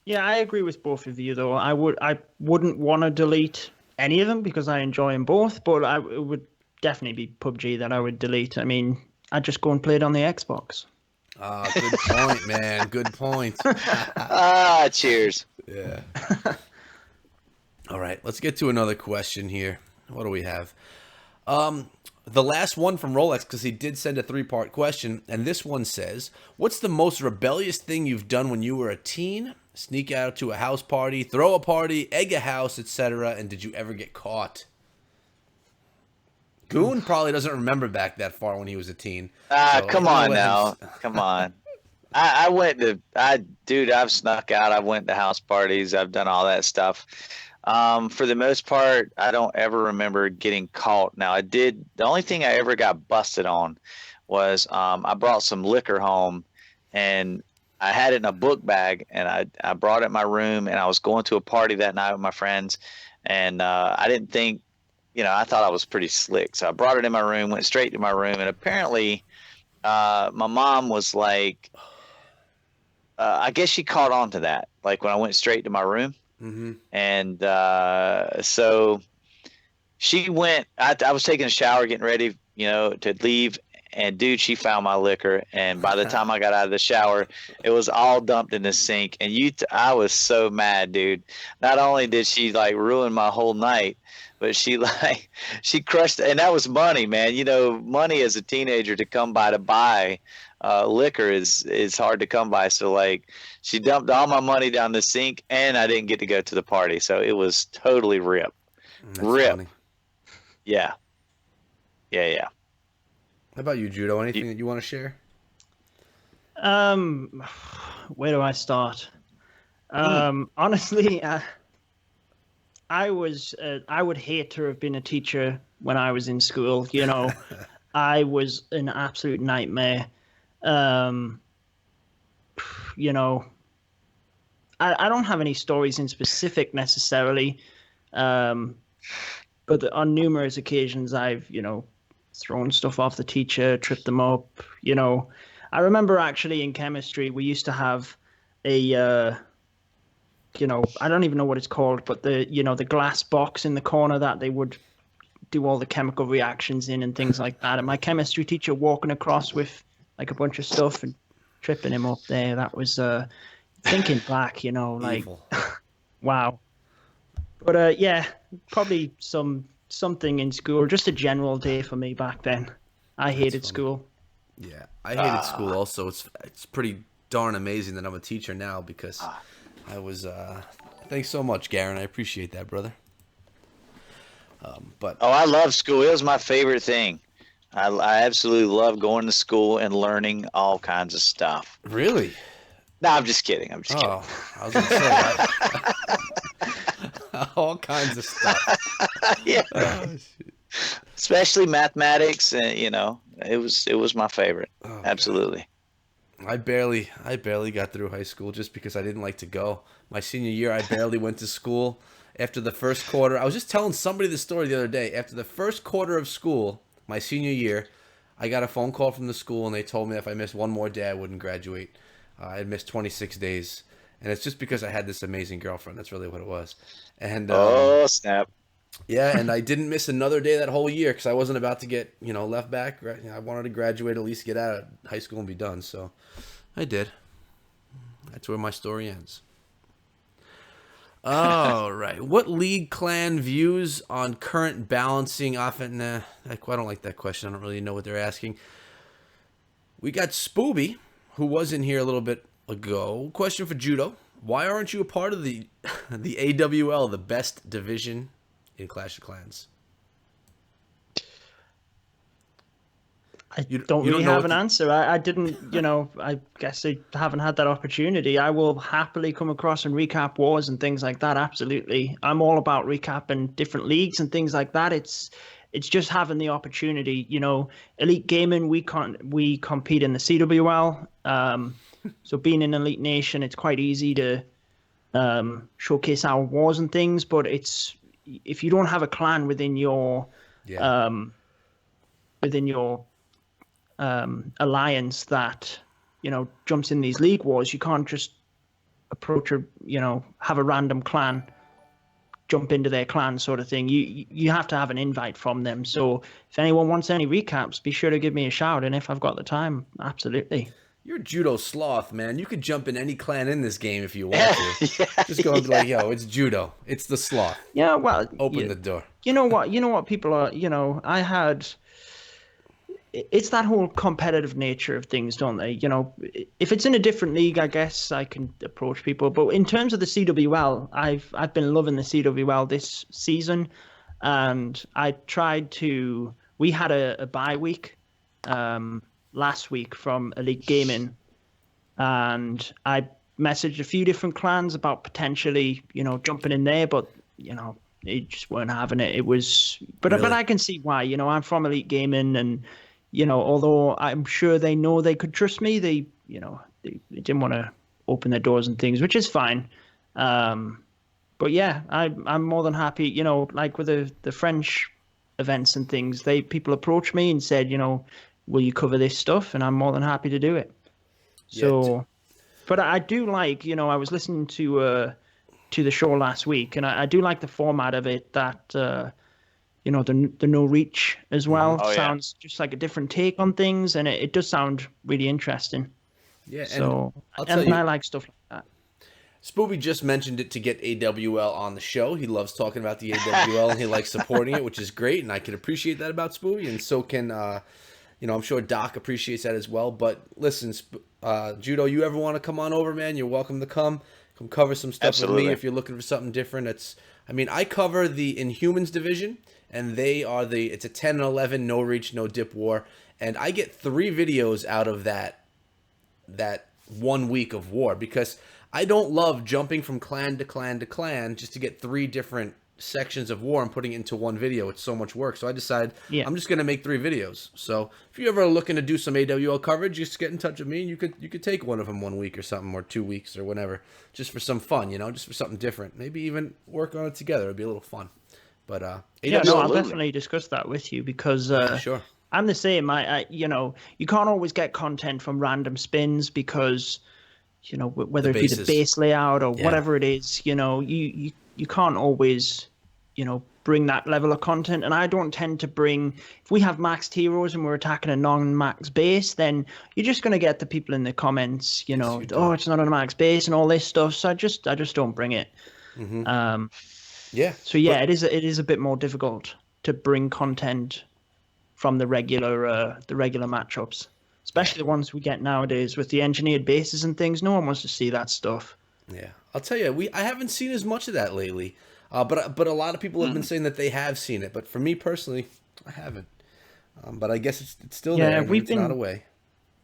Yeah, I agree with both of you though. I wouldn't want to delete any of them because I enjoy them both, but it would definitely be PUBG that I would delete. I mean, I'd just go and play it on the Xbox. Good point, man. Good point. Cheers. Yeah. All right, let's get to another question here. What do we have? The last one from Rolex, because he did send a 3-part question, and this one says, what's the most rebellious thing you've done when you were a teen? Sneak out to a house party, throw a party, egg a house, etc., and did you ever get caught? Goon probably doesn't remember back that far when he was a teen. Come on now. Come on. I've snuck out. I've went to house parties. I've done all that stuff. For the most part, I don't ever remember getting caught. Now, the only thing I ever got busted on was I brought some liquor home, and I had it in a book bag, and I brought it in my room, and I was going to a party that night with my friends, and I didn't think, I thought I was pretty slick. So I brought it in my room, went straight to my room, and apparently my mom was like, I guess she caught on to that, like when I went straight to my room. Mm-hmm. And so she went, I was taking a shower, getting ready, to leave. And dude, she found my liquor. And by the time I got out of the shower, it was all dumped in the sink. And I was so mad, dude. Not only did she like ruin my whole night, but she crushed, and that was money, man. Money as a teenager to come by to buy liquor is hard to come by. So like, she dumped all my money down the sink, and I didn't get to go to the party. So it was totally rip. Funny. Yeah. How about you, Judo? Anything that you want to share? Where do I start? Honestly, I would hate to have been a teacher when I was in school. I was an absolute nightmare. I don't have any stories in specific necessarily, but on numerous occasions I've thrown stuff off the teacher, tripped them up. I remember actually in chemistry we used to have a I don't even know what it's called, but the glass box in the corner that they would do all the chemical reactions in and things like that. And my chemistry teacher walking across with like a bunch of stuff and tripping him up there. That was thinking back, like wow. But yeah, probably something in school, just a general day for me back then. I hated school. Yeah, I hated school also. It's pretty darn amazing that I'm a teacher now because I was thanks so much, Garen. I appreciate that, brother. I love school. It was my favorite thing. I absolutely love going to school and learning all kinds of stuff. Really? No, I'm just kidding. I was gonna say all kinds of stuff. Yeah. Especially mathematics, and it was my favorite. Oh, absolutely. God. I barely got through high school just because I didn't like to go. My senior year, I barely went to school. After the first quarter, I was just telling somebody the story the other day. After the first quarter of school, my senior year, I got a phone call from the school, and they told me if I missed one more day, I wouldn't graduate. I'd missed 26 days. And it's just because I had this amazing girlfriend. That's really what it was. And oh, snap. Yeah, and I didn't miss another day that whole year because I wasn't about to get, left back. I wanted to graduate, at least get out of high school and be done. So I did. That's where my story ends. All right. What league clan views on current balancing offense? Nah, I don't like that question. I don't really know what they're asking. We got Spooby, who was in here a little bit ago. Question for Judo. Why aren't you a part of the the AWL, the best division in Clash of Clans? I don't really have an answer. I didn't, I guess I haven't had that opportunity. I will happily come across and recap wars and things like that. Absolutely. I'm all about recapping different leagues and things like that. It's just having the opportunity, Elite Gaming, we compete in the CWL. So being in Elite Nation, it's quite easy to showcase our wars and things, but if you don't have a clan within your alliance that jumps in these league wars, you can't just approach have a random clan jump into their clan sort of thing. You have to have an invite from them. So if anyone wants any recaps, be sure to give me a shout, and if I've got the time, absolutely. You're Judo Sloth, man. You could jump in any clan in this game if you want to. Just go and be like, yo, it's Judo. It's the Sloth. Yeah, well, open the door. You know what people are, it's that whole competitive nature of things, don't they? If it's in a different league, I guess I can approach people. But in terms of the CWL, I've been loving the CWL this season, and we had a bye week last week from Elite Gaming, and I messaged a few different clans about potentially, jumping in there, but they just weren't having it. It was, but I can see why. I'm from Elite Gaming, and although I'm sure they know they could trust me, they didn't want to open their doors and things, which is fine. But yeah, I'm more than happy. Like with the French events and things, people approached me and said, will you cover this stuff? And I'm more than happy to do it. So, but I do like, I was listening to the show last week, and I do like the format of it, that the no reach as well. Sounds just like a different take on things, and it does sound really interesting. Yeah, so I like stuff like that. Spooby just mentioned it to get AWL on the show. He loves talking about the AWL and he likes supporting it, which is great, and I can appreciate that about Spooby, and so can I'm sure Doc appreciates that as well. But listen, Judo, you ever want to come on over, man, you're welcome to come cover some stuff Absolutely. with me if you're looking for something different. I cover the Inhumans division, and it's a 10 and 11 no reach, no dip war, and I get 3 videos out of that 1 week of war, because I don't love jumping from clan to clan to clan just to get 3 different sections of war and putting it into one video. It's so much work. So I decided I'm just going to make 3 videos. So if you're ever looking to do some AWL coverage, just get in touch with me, and you could take one of them 1 week or something, or 2 weeks or whatever, just for some fun, just for something different. Maybe even work on it together. It'd be a little fun. But I'll definitely discuss that with you, because sure. I'm the same. I you can't always get content from random spins, because whether it be the base layout or whatever it is, you can't always bring that level of content. And I don't tend to bring, if we have maxed heroes and we're attacking a non-max base, then you're just going to get the people in the comments, oh, it's not a max base and all this stuff. So I just don't bring it. Mm-hmm. So it is a bit more difficult to bring content from the regular matchups, especially the ones we get nowadays with the engineered bases and things. No one wants to see that stuff. Yeah, I'll tell you, I haven't seen as much of that lately. But a lot of people have been saying that they have seen it. But for me personally, I haven't. But I guess it's still there. It's not away.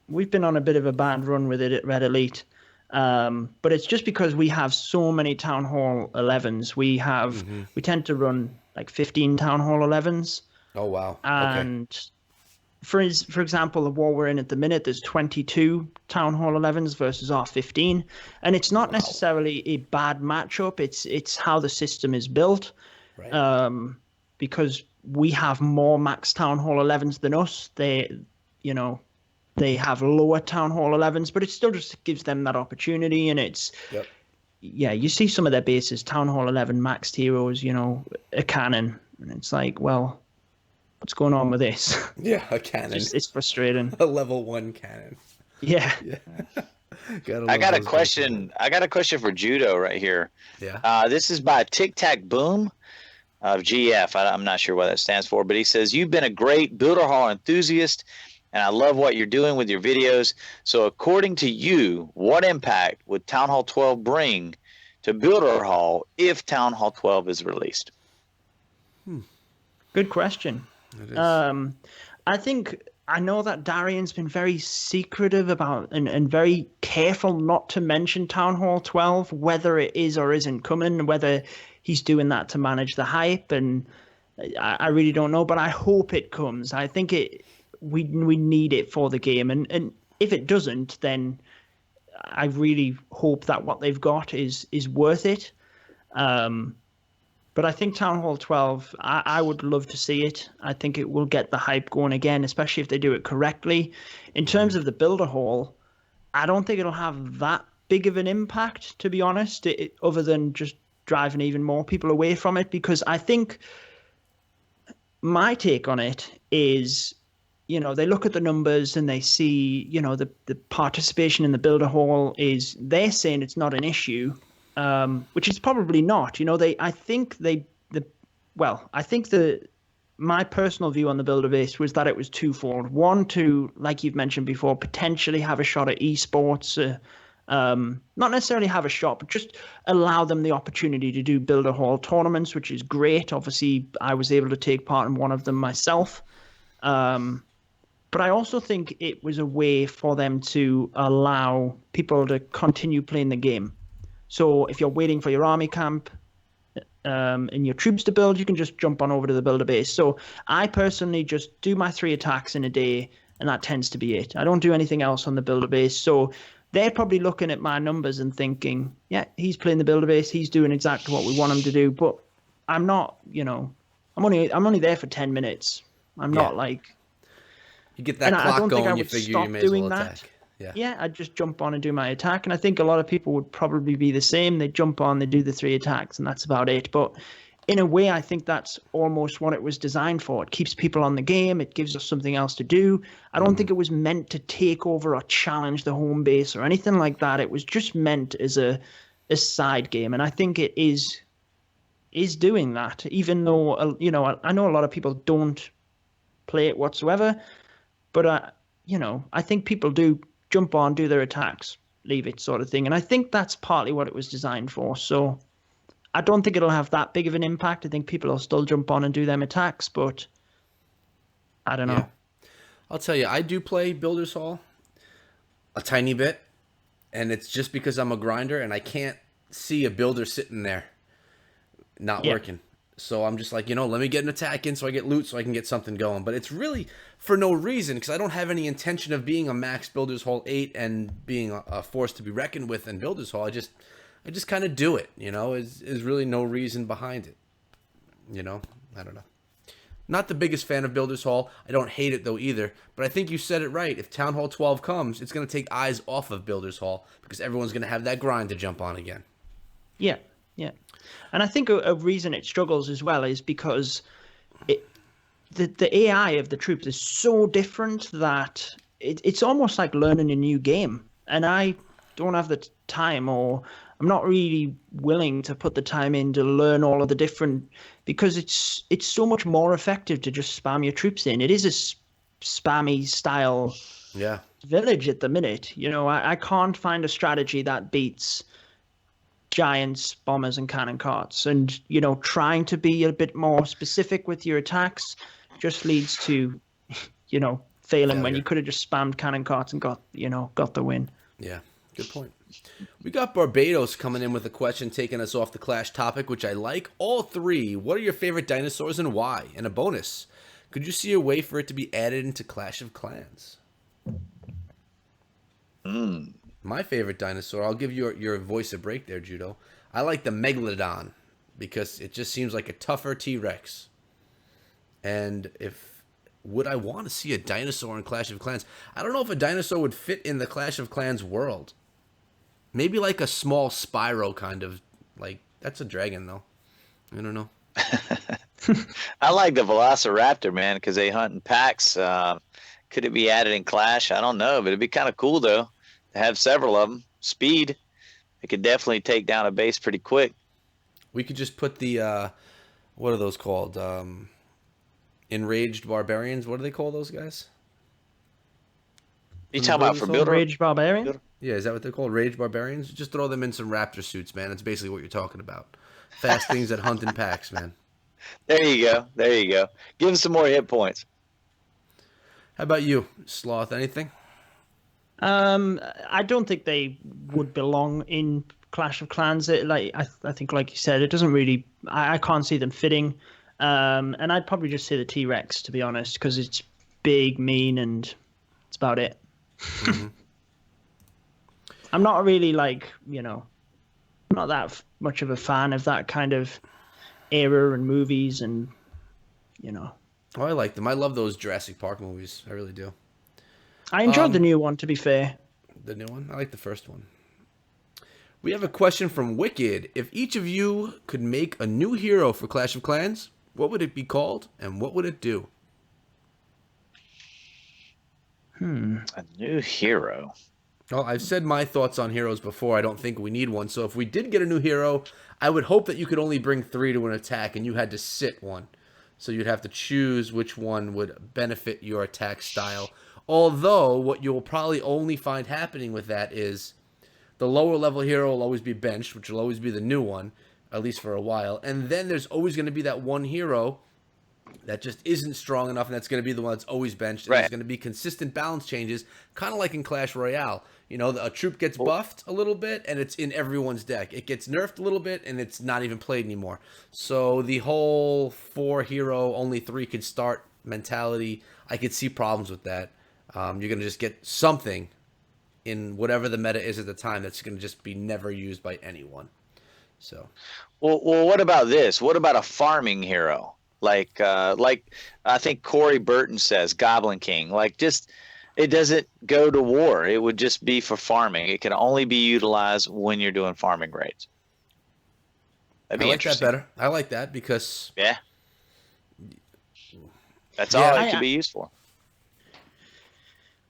We've been on a bit of a bad run with it at Red Elite. But it's just because we have so many Town Hall 11s. We tend to run like 15 Town Hall 11s. Oh, wow. And for example, the war we're in at the minute, there's 22 Town Hall 11s versus our 15, and it's not necessarily a bad matchup. It's how the system is built, right? Because we have more max Town Hall 11s than us. They have lower Town Hall 11s, but it still just gives them that opportunity, and yeah, you see some of their bases, Town Hall 11 maxed heroes, a cannon, and it's like, well, what's going on with this? Yeah, a cannon. It's frustrating. A level 1 cannon. Yeah. Yeah. Gotta I love got a those question. I got a question for Judo right here. Yeah. This is by Tic Tac Boom of GF. I'm not sure what that stands for, but he says, you've been a great Builder Hall enthusiast, and I love what you're doing with your videos. So according to you, what impact would Town Hall 12 bring to Builder Hall if Town Hall 12 is released? Good question. It is. I know that Darian's been very secretive about and very careful not to mention Town Hall 12, whether it is or isn't coming, whether he's doing that to manage the hype, and I really don't know, but I hope it comes. I think we need it for the game, and if it doesn't, then I really hope that what they've got is worth it. But I think Town Hall 12, I would love to see it. I think it will get the hype going again, especially if they do it correctly. In terms of the Builder Hall, I don't think it'll have that big of an impact, to be honest, other than just driving even more people away from it. Because I think my take on it is, they look at the numbers and they see, the participation in the Builder Hall they're saying it's not an issue. Which is probably not. My personal view on the builder base was that it was twofold. One, to, like you've mentioned before, potentially have a shot at esports. Not necessarily have a shot, but just allow them the opportunity to do Builder Hall tournaments, which is great. Obviously, I was able to take part in one of them myself. But I also think it was a way for them to allow people to continue playing the game. So if you're waiting for your army camp and your troops to build, you can just jump on over to the builder base. So I personally just do my 3 attacks in a day, and that tends to be it. I don't do anything else on the builder base. So they're probably looking at my numbers and thinking, yeah, he's playing the builder base. He's doing exactly what we want him to do. But I'm not, I'm only there for 10 minutes. I'm not like... You get that clock going, you figure you may as well attack. Yeah, I'd just jump on and do my attack. And I think a lot of people would probably be the same. They jump on, they do the 3 attacks, and that's about it. But in a way, I think that's almost what it was designed for. It keeps people on the game. It gives us something else to do. I don't think it was meant to take over or challenge the home base or anything like that. It was just meant as a side game. And I think it is doing that, even though, I know a lot of people don't play it whatsoever. But, I think people do jump on, do their attacks, leave it sort of thing. And I think that's partly what it was designed for. So I don't think it'll have that big of an impact. I think people will still jump on and do them attacks, but I don't know. Yeah. I'll tell you, I do play Builders Hall a tiny bit, and it's just because I'm a grinder and I can't see a builder sitting there not working. So I'm just like, let me get an attack in so I get loot so I can get something going. But it's really for no reason, because I don't have any intention of being a max Builders Hall 8 and being a force to be reckoned with in Builders Hall. I just kind of do it, is really no reason behind it. I don't know. Not the biggest fan of Builders Hall. I don't hate it though either. But I think you said it right. If Town Hall 12 comes, it's going to take eyes off of Builders Hall because everyone's going to have that grind to jump on again. Yeah. And I think a reason it struggles as well is because the AI of the troops is so different that it's almost like learning a new game. And I don't have the time, or I'm not really willing to put the time in to learn all of the different, because it's so much more effective to just spam your troops in. It is a spammy style village at the minute. I can't find a strategy that beats giants, bombers, and cannon carts. And, trying to be a bit more specific with your attacks just leads to, failing when you could have just spammed cannon carts and got the win. Yeah, good point. We got Barbados coming in with a question taking us off the Clash topic, which I like. All 3, what are your favorite dinosaurs and why? And a bonus, could you see a way for it to be added into Clash of Clans? My favorite dinosaur, I'll give your voice a break there, Judo. I like the Megalodon because it just seems like a tougher T-Rex. And would I want to see a dinosaur in Clash of Clans? I don't know if a dinosaur would fit in the Clash of Clans world. Maybe like a small Spyro kind of, like, that's a dragon though. I don't know. I like the Velociraptor, man, because they hunt in packs. Could it be added in Clash? I don't know, but it'd be kind of cool though to have several of them. Speed, it could definitely take down a base pretty quick. We could just put the what are those called? Enraged barbarians. What do they call those guys? You talking about for builder? Rage Barbarian? Yeah, is that what they're called? Rage barbarians? Just throw them in some raptor suits, man. That's basically what you're talking about. Fast things that hunt in packs, man. There you go. There you go. Give them some more hit points. How about you, Sloth? Anything? I don't think they would belong in Clash of Clans. I think, like you said, it doesn't really. I can't see them fitting. And I'd probably just say the T-Rex, to be honest, because it's big, mean, and it's about it. Mm-hmm. I'm not really not that much of a fan of that kind of era and movies, and Oh, I like them. I love those Jurassic Park movies. I really do. I enjoyed the new one, to be fair. The new one? I like the first one. We have a question from Wicked. If each of you could make a new hero for Clash of Clans, what would it be called, and what would it do? A new hero. Well, I've said my thoughts on heroes before. I don't think we need one. So if we did get a new hero, I would hope that you could only bring 3 to an attack, and you had to sit one. So you'd have to choose which one would benefit your attack style. Although, what you'll probably only find happening with that is the lower level hero will always be benched, which will always be the new one, at least for a while. And then there's always going to be that one hero that just isn't strong enough, and that's going to be the one that's always benched. And right. There's going to be consistent balance changes, kind of like in Clash Royale. A troop gets buffed a little bit, and it's in everyone's deck. It gets nerfed a little bit, and it's not even played anymore. So the whole 4 hero, only 3 could start mentality, I could see problems with that. You're going to just get something in whatever the meta is at the time that's going to just be never used by anyone. So, well, what about this? What about a farming hero? Like I think Corey Burton says, Goblin King. It doesn't go to war. It would just be for farming. It can only be utilized when you're doing farming raids. That'd be interesting. That better. I like that because that's all it can be used for.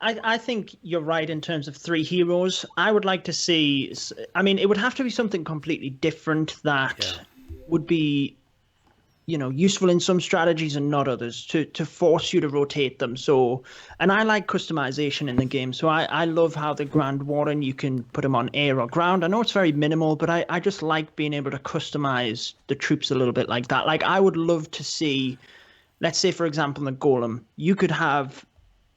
I think you're right in terms of 3 heroes. I would like to see. I mean, it would have to be something completely different that would be, useful in some strategies and not others, to force you to rotate them. So, and I like customization in the game. So I love how the Grand Warden, you can put him on air or ground. I know it's very minimal, but I just like being able to customize the troops a little bit like that. Like, I would love to see, let's say, for example, the Golem, you could have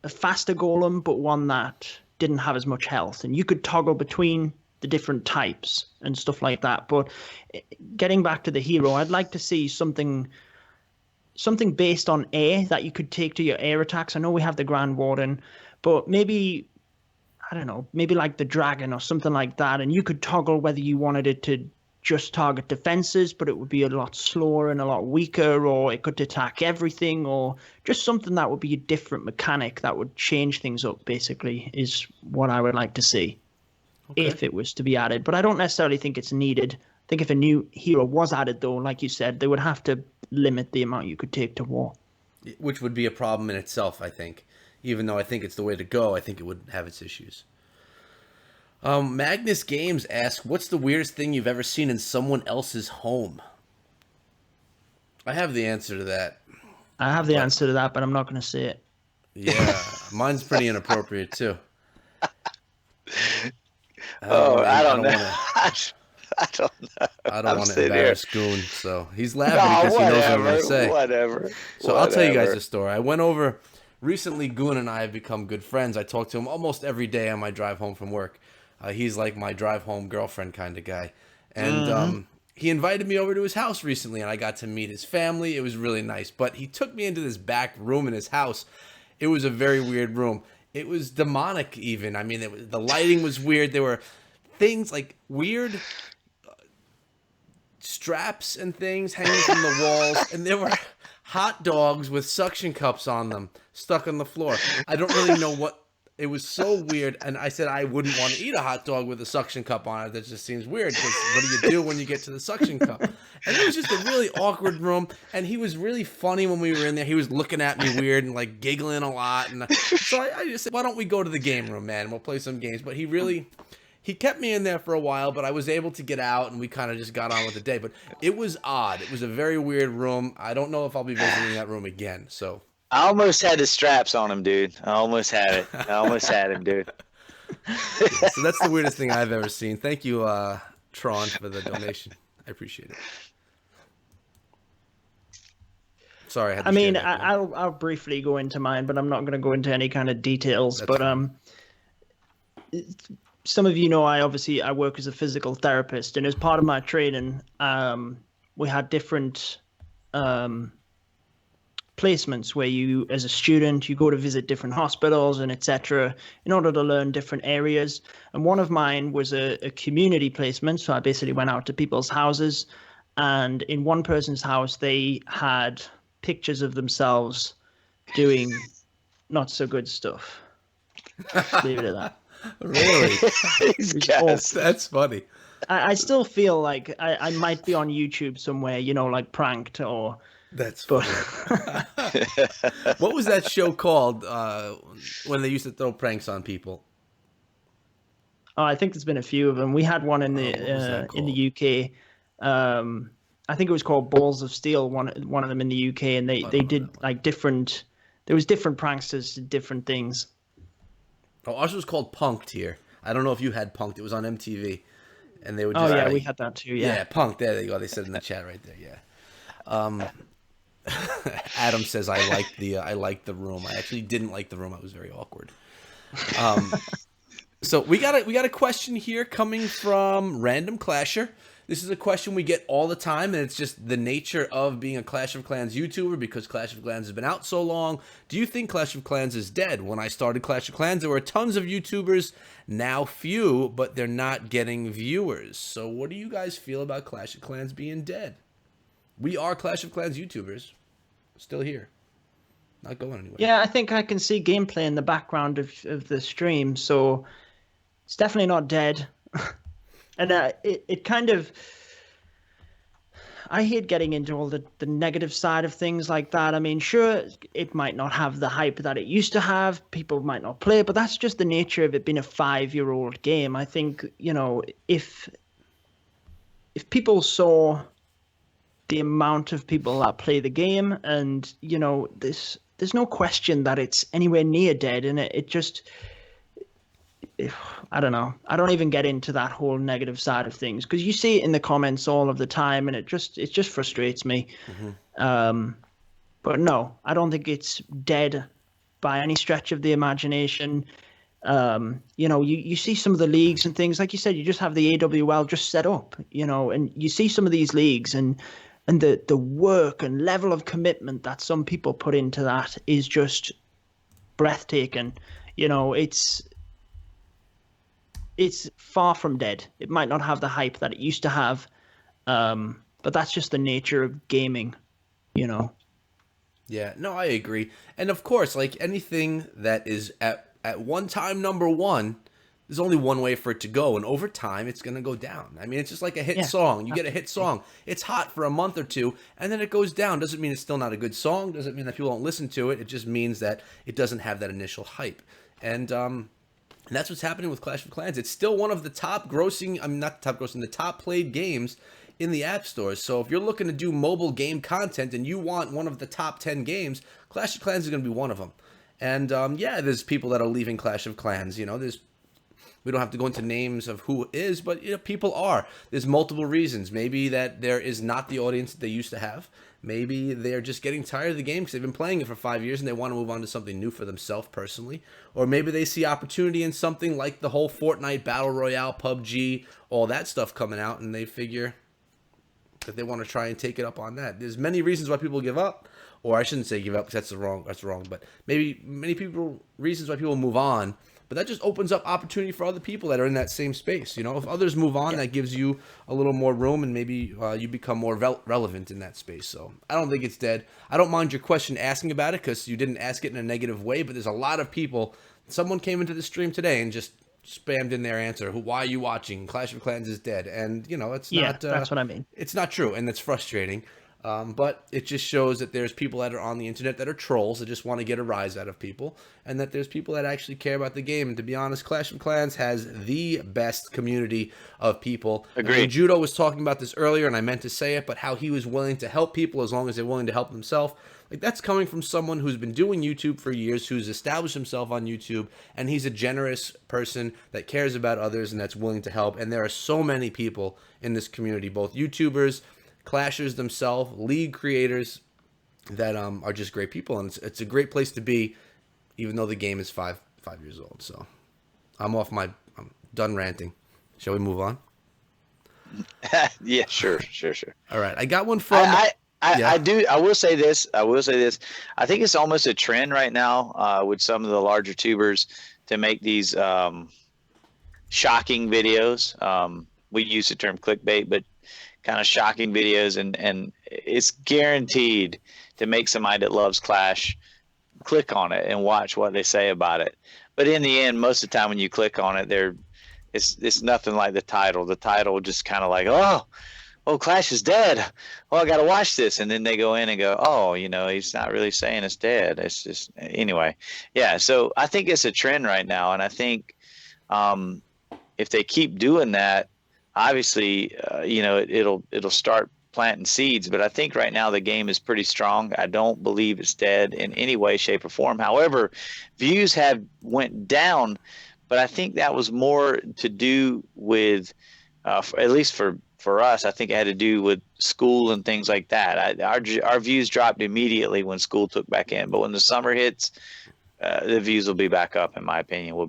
a faster Golem, but one that didn't have as much health, and you could toggle between the different types and stuff like that. But getting back to the hero, I'd like to see something based on air that you could take to your air attacks. I know we have the Grand Warden, but maybe, I don't know, maybe like the Dragon or something like that, and you could toggle whether you wanted it to just target defenses, but it would be a lot slower and a lot weaker, or it could attack everything, or just something that would be a different mechanic that would change things up, basically, is what I would like to see. Okay. If it was to be added. But I don't necessarily think it's needed. I think if a new hero was added, though, like you said, they would have to limit the amount you could take to war. Which would be a problem in itself, I think. Even though I think it's the way to go, I think it would have its issues. Magnus Games asks, what's the weirdest thing you've ever seen in someone else's home? I have the answer to that. I have the answer to that, but I'm not going to say it. Yeah, mine's pretty inappropriate, too. I don't know. I don't want to embarrass Goon, so he's laughing because he knows what I'm going to say. Whatever. So I'll tell you guys the story. I went over, recently Goon and I have become good friends. I talk to him almost every day on my drive home from work. He's like my drive home girlfriend kind of guy. And he invited me over to his house recently, and I got to meet his family. It was really nice. But he took me into this back room in his house. It was a very weird room. It was demonic even. I mean, the lighting was weird. There were things like weird straps and things hanging from the walls. And there were hot dogs with suction cups on them stuck on the floor. I don't really know what It was so weird, and I said I wouldn't want to eat a hot dog with a suction cup on it. That just seems weird, because what do you do when you get to the suction cup? And it was just a really awkward room, and he was really funny when we were in there. He was looking at me weird and, like, giggling a lot. And so I just said, why don't we go to the game room, man, and we'll play some games. But he kept me in there for a while, but I was able to get out, and we kind of just got on with the day. But it was odd. It was a very weird room. I don't know if I'll be visiting that room again, so... I almost had the straps on him, dude. I almost had it. I almost had him, dude. So that's the weirdest thing I've ever seen. Thank you, Tron, for the donation. I appreciate it. Sorry, I mean, I'll briefly go into mine, but I'm not going to go into any kind of details. That's but some of you know I work as a physical therapist, and as part of my training, we had different placements where you, as a student, you go to visit different hospitals and etc. in order to learn different areas. And one of mine was a community placement. So I basically went out to people's houses, and in one person's house, they had pictures of themselves doing not so good stuff. Leave it at that. Really? Yes. That's funny. I still feel like I might be on YouTube somewhere, like pranked or... That's funny. What was that show called when they used to throw pranks on people? Oh, I think there's been a few of them. We had one in the UK. I think it was called Balls of Steel. One of them in the UK, and they did like different. There was different pranksters to different things. Oh, ours was called Punked here. I don't know if you had Punked. It was on MTV, and they would. Just, we had that too. Yeah, Punked. There they go. They said in the chat right there. Yeah. Adam says I liked the room. I actually didn't like the room. It was very awkward. So we got a question here coming from Random Clasher. This is a question we get all the time, and it's just the nature of being a Clash of Clans YouTuber because Clash of Clans has been out so long. Do you think Clash of Clans is dead? When I started Clash of Clans, there were tons of YouTubers. Now few, but they're not getting viewers. So what do you guys feel about Clash of Clans being dead? We are Clash of Clans YouTubers. Still here. Not going anywhere. Yeah, I think I can see gameplay in the background of the stream, so it's definitely not dead. And it kind of... I hate getting into all the negative side of things like that. I mean, sure, it might not have the hype that it used to have. People might not play, but that's just the nature of it being a 5-year-old game. I think, if people saw the amount of people that play the game, and there's no question that it's anywhere near dead, and it just, I don't know. I don't even get into that whole negative side of things because you see it in the comments all of the time, and it just frustrates me. Mm-hmm. But no, I don't think it's dead by any stretch of the imagination. You see some of the leagues and things, like you said, you just have the AWL just set up, and you see some of these leagues and the work and level of commitment that some people put into that is just breathtaking. It's far from dead. It might not have the hype that it used to have, but that's just the nature of gaming, Yeah, no, I agree. And of course, like anything that is at one time number one, there's only one way for it to go, and over time, it's going to go down. I mean, it's just like a hit song. You get a hit song. It's hot for a month or two, and then it goes down. Doesn't mean it's still not a good song. Doesn't mean that people don't listen to it. It just means that it doesn't have that initial hype. And that's what's happening with Clash of Clans. It's still one of the top grossing, not the top grossing, the top played games in the app stores. So if you're looking to do mobile game content and you want one of the top 10 games, Clash of Clans is going to be one of them. And there's people that are leaving Clash of Clans. We don't have to go into names of who is, but people are. There's multiple reasons. Maybe that there is not the audience that they used to have. Maybe they're just getting tired of the game because they've been playing it for 5 years and they want to move on to something new for themselves personally. Or maybe they see opportunity in something like the whole Fortnite, Battle Royale, PUBG, all that stuff coming out, and they figure that they want to try and take it up on that. There's many reasons why people give up, or I shouldn't say give up because that's wrong. But maybe many reasons why people move on. but that just opens up opportunity for other people that are in that same space. You know, if others move on, that gives you a little more room, and maybe you become more relevant in that space. So I don't think it's dead. I don't mind your question asking about it because you didn't ask it in a negative way, but there's a lot of people. Someone came into the stream today and just spammed in their answer. Why are you watching? Clash of Clans is dead. And, you know, it's not... that's what I mean. It's not true, and it's frustrating. But it just shows that there's people that are on the internet that are trolls that just want to get a rise out of people, and that there's people that actually care about the game. And to be honest, Clash of Clans has the best community of people. Agreed. I mean, Judo was talking about this earlier, and I meant to say it, but how he was willing to help people as long as they're willing to help themselves. Like, that's coming from someone who's been doing YouTube for years, who's established himself on YouTube, and he's a generous person that cares about others and that's willing to help. And there are so many people in this community, both YouTubers, Clashers themselves, league creators, that are just great people. And it's a great place to be, even though the game is five years old. So I'm done ranting. Shall we move on? Yeah, sure. All right. I got one from... I will say this. I think it's almost a trend right now with some of the larger tubers to make these shocking videos. We use the term clickbait, but kind of shocking videos, and it's guaranteed to make somebody that loves Clash click on it and watch what they say about it. But in the end, most of the time when you click on it, it's nothing like the title. The title just kind of like, oh, Clash is dead. Oh, I got to watch this. And then they go in and go, oh, you know, he's not really saying it's dead. It's just, anyway. Yeah, so I think it's a trend right now. And I think if they keep doing that, obviously, you know, it'll start planting seeds. But I think right now the game is pretty strong. I don't believe it's dead in any way, shape, or form. However, views have went down, but I think that was more to do with, at least for us, I think it had to do with school and things like that. Our views dropped immediately when school took back in, but when the summer hits, the views will be back up. In my opinion, we'll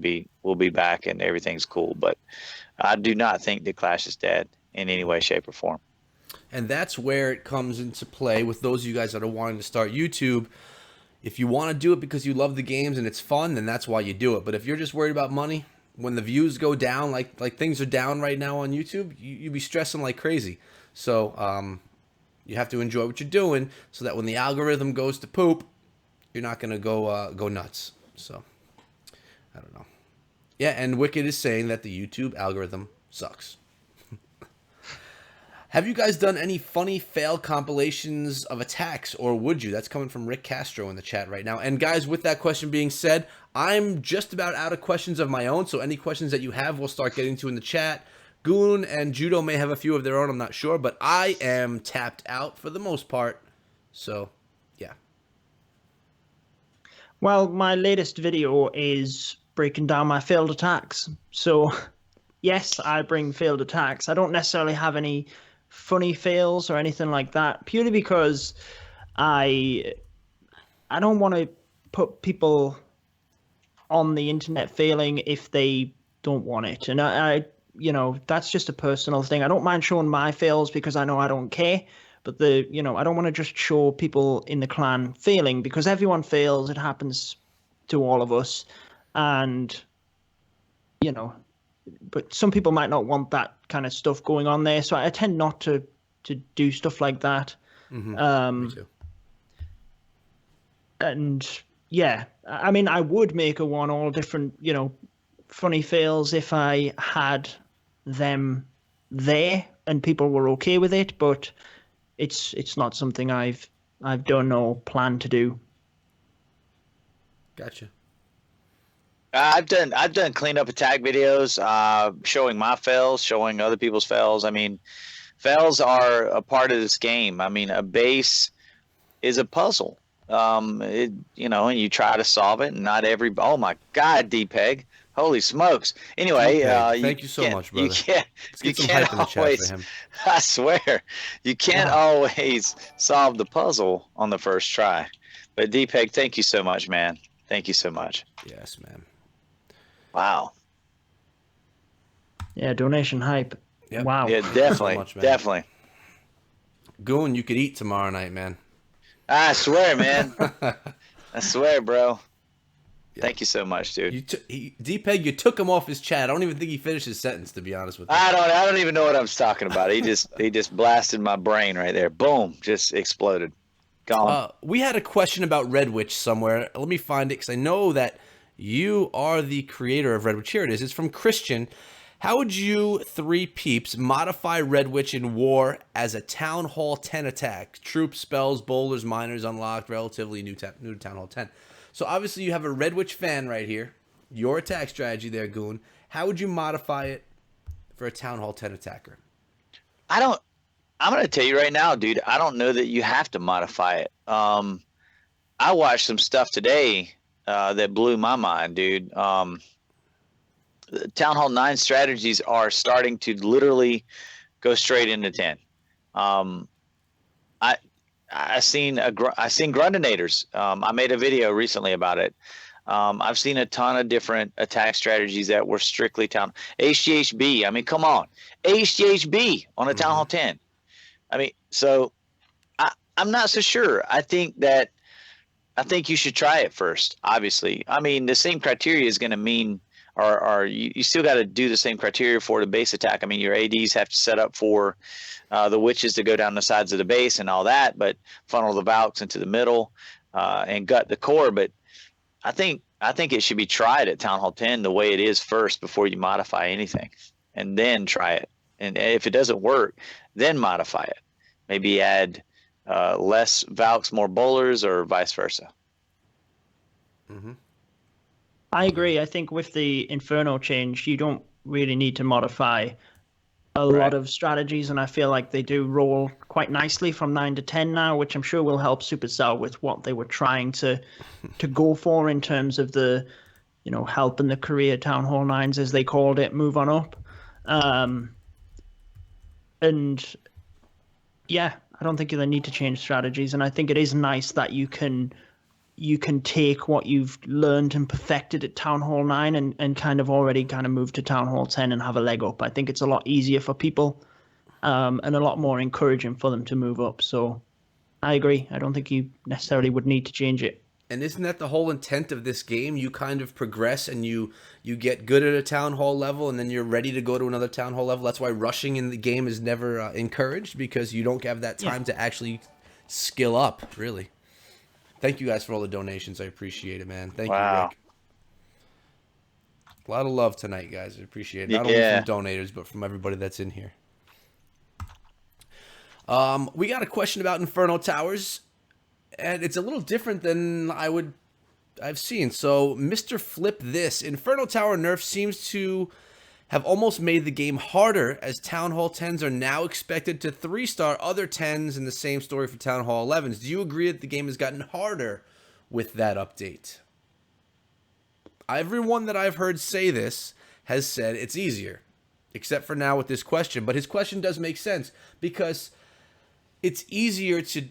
be back and everything's cool. But I do not think the Clash is dead in any way, shape, or form. And that's where it comes into play with those of you guys that are wanting to start YouTube. If you want to do it because you love the games and it's fun, then that's why you do it. But if you're just worried about money, when the views go down, like things are down right now on YouTube, you be stressing like crazy. So you have to enjoy what you're doing so that when the algorithm goes to poop, you're not going to go nuts. So I don't know. Yeah, and Wicked is saying that the YouTube algorithm sucks. Have you guys done any funny fail compilations of attacks, or would you? That's coming from Rick Castro in the chat right now. And guys, with that question being said, I'm just about out of questions of my own, so any questions that you have, we'll start getting to in the chat. Goon and Judo may have a few of their own, I'm not sure, but I am tapped out for the most part. So, yeah. Well, my latest video is breaking down my failed attacks. So, yes, I bring failed attacks. I don't necessarily have any funny fails or anything like that, purely because I don't want to put people on the internet failing if they don't want it. And I you know, that's just a personal thing. I don't mind showing my fails because I know I don't care. But I don't want to just show people in the clan failing, because everyone fails. It happens to all of us. And, you know, but some people might not want that kind of stuff going on there. So I tend not to do stuff like that. Mm-hmm. Me too. And yeah, I mean, I would make a one all different, you know, funny fails if I had them there and people were okay with it, but it's not something I've done or plan to do. Gotcha. I've done cleanup attack videos, showing my fails, showing other people's fails. I mean, fails are a part of this game. I mean, a base is a puzzle. And you try to solve it, and not every. Oh my God, D-Peg! Holy smokes! Anyway, thank you so much, brother. You can't always. I swear, you can't always solve the puzzle on the first try. But D-Peg, thank you so much, man. Thank you so much. Yes, man. Wow. Yeah, donation hype. Yep. Wow. Yeah, definitely, so much, man. definitely. Goon, you could eat tomorrow night, man. I swear, man. I swear, bro. Thank you so much, dude. D-Peg, you took him off his chat. I don't even think he finished his sentence, to be honest with you. I don't even know what I was talking about. He just blasted my brain right there. Boom, just exploded. Gone. We had a question about Red Witch somewhere. Let me find it because I know that you are the creator of Red Witch. Here it is. It's from Christian. How would you three peeps modify Red Witch in war as a Town Hall 10 attack? Troops, spells, boulders, miners unlocked, relatively new to Town Hall 10. So obviously you have a Red Witch fan right here. Your attack strategy there, Goon. How would you modify it for a Town Hall 10 attacker? I'm going to tell you right now, dude, I don't know that you have to modify it. I watched some stuff today that blew my mind, dude. Town Hall 9 strategies are starting to literally go straight into 10. I seen Grundinators. I made a video recently about it. I've seen a ton of different attack strategies that were strictly town. HGHB. I mean, come on. HGHB on a Town Hall 10. I mean, so I'm not so sure. I think you should try it first, obviously. I mean, the same criteria is going to mean or you still got to do the same criteria for the base attack. I mean, your ADs have to set up for the witches to go down the sides of the base and all that, but funnel the Valks into the middle and gut the core. But I think it should be tried at Town Hall 10 the way it is first before you modify anything, and then try it. And if it doesn't work, then modify it. Maybe add less Valks, more bowlers, or vice versa. Mm-hmm. I agree. I think with the Inferno change, you don't really need to modify a lot of strategies, and I feel like they do roll quite nicely from 9 to 10 now, which I'm sure will help Supercell with what they were trying to go for in terms of the, helping the career Town Hall 9s, as they called it, move on up. And yeah, I don't think they need to change strategies, and I think it is nice that you can take what you've learned and perfected at Town Hall 9 and kind of move to Town Hall 10 and have a leg up. I think it's a lot easier for people and a lot more encouraging for them to move up. So I agree. I don't think you necessarily would need to change it. And isn't that the whole intent of this game? You kind of progress and you get good at a Town Hall level, and then you're ready to go to another Town Hall level. That's why rushing in the game is never encouraged, because you don't have that time to actually skill up, really. Thank you guys for all the donations. I appreciate it, man. Thank you, Rick. A lot of love tonight, guys. I appreciate it. Not only from donators, but from everybody that's in here. We got a question about Inferno Towers, and it's a little different than I've seen. So, Mr. Flip This. Inferno Tower nerf seems to have almost made the game harder, as Town Hall 10s are now expected to 3-star other 10s, in the same story for Town Hall 11s. Do you agree that the game has gotten harder with that update? Everyone that I've heard say this has said it's easier, except for now with this question. But his question does make sense, because it's easier to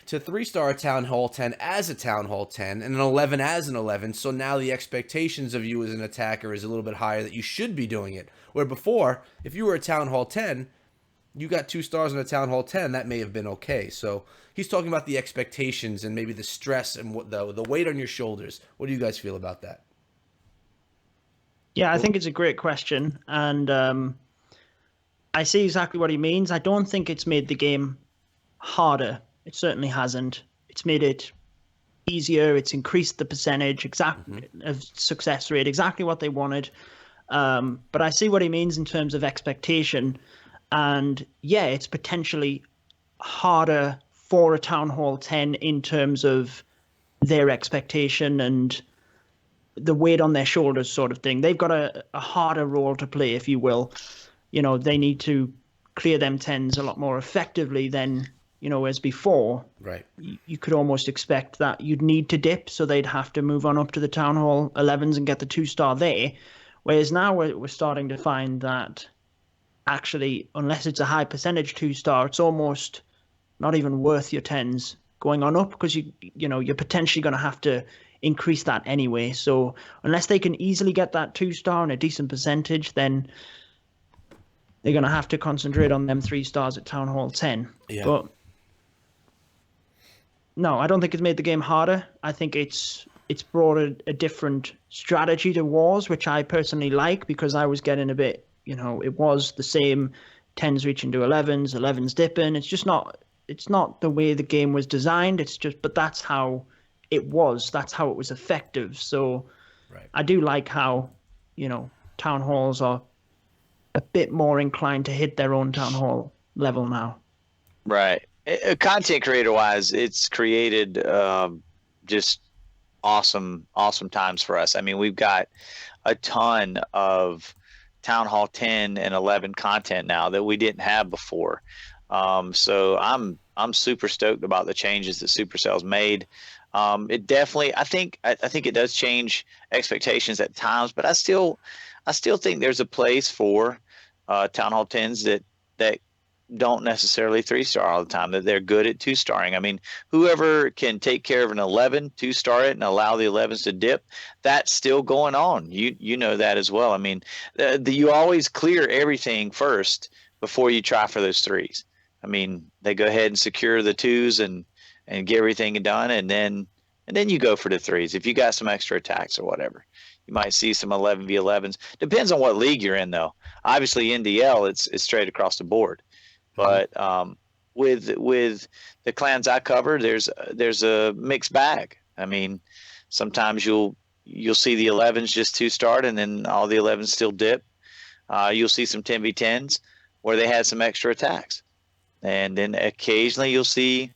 3-star a Town Hall 10 as a Town Hall 10 and an 11 as an 11, so now the expectations of you as an attacker is a little bit higher, that you should be doing it. Where before, if you were a Town Hall 10, you got 2 stars on a Town Hall 10, that may have been okay. So he's talking about the expectations and maybe the stress and what the weight on your shoulders. What do you guys feel about that? Yeah, I think it's a great question, and I see exactly what he means. I don't think it's made the game harder. It certainly hasn't. It's made it easier. It's increased the percentage of success rate, exactly what they wanted. But I see what he means in terms of expectation. And yeah, it's potentially harder for a Town Hall 10 in terms of their expectation and the weight on their shoulders sort of thing. They've got a harder role to play, if you will. They need to clear them 10s a lot more effectively than as before. Right. You could almost expect that you'd need to dip, so they'd have to move on up to the Town Hall 11s and get the 2-star there. Whereas now we're starting to find that actually, unless it's a high percentage 2-star, it's almost not even worth your 10s going on up, because you're potentially going to have to increase that anyway. So unless they can easily get that 2-star and a decent percentage, then they're going to have to concentrate on them 3 stars at Town Hall 10. Yeah. But no, I don't think it's made the game harder. I think it's it's brought a different strategy to wars, which I personally like, because I was getting a bit, it was the same 10s reaching to 11s, 11s dipping. It's not the way the game was designed. But that's how it was. That's how it was effective. So Right. I do like how, town halls are a bit more inclined to hit their own town hall level now. Right. Content creator wise, it's created just awesome times for us. I mean, we've got a ton of Town Hall 10 and 11 content now that we didn't have before. So I'm super stoked about the changes that Supercell's made. It definitely, I think it does change expectations at times, but I still think there's a place for Town Hall 10s that don't necessarily 3-star all the time, that they're good at 2-starring. I mean, whoever can take care of an 11, 2-star it, and allow the 11s to dip, that's still going on. You know that as well. I mean, you always clear everything first before you try for those 3s. I mean, they go ahead and secure the 2s and get everything done, and then you go for the 3s. If you got some extra attacks or whatever, you might see some 11v11s. Depends on what league you're in, though. Obviously, NDL, it's straight across the board. But with the clans I cover, there's a mixed bag. I mean, sometimes you'll see the 11s just 2-starred, and then all the 11s still dip. You'll see some 10v10s where they had some extra attacks, and then occasionally you'll see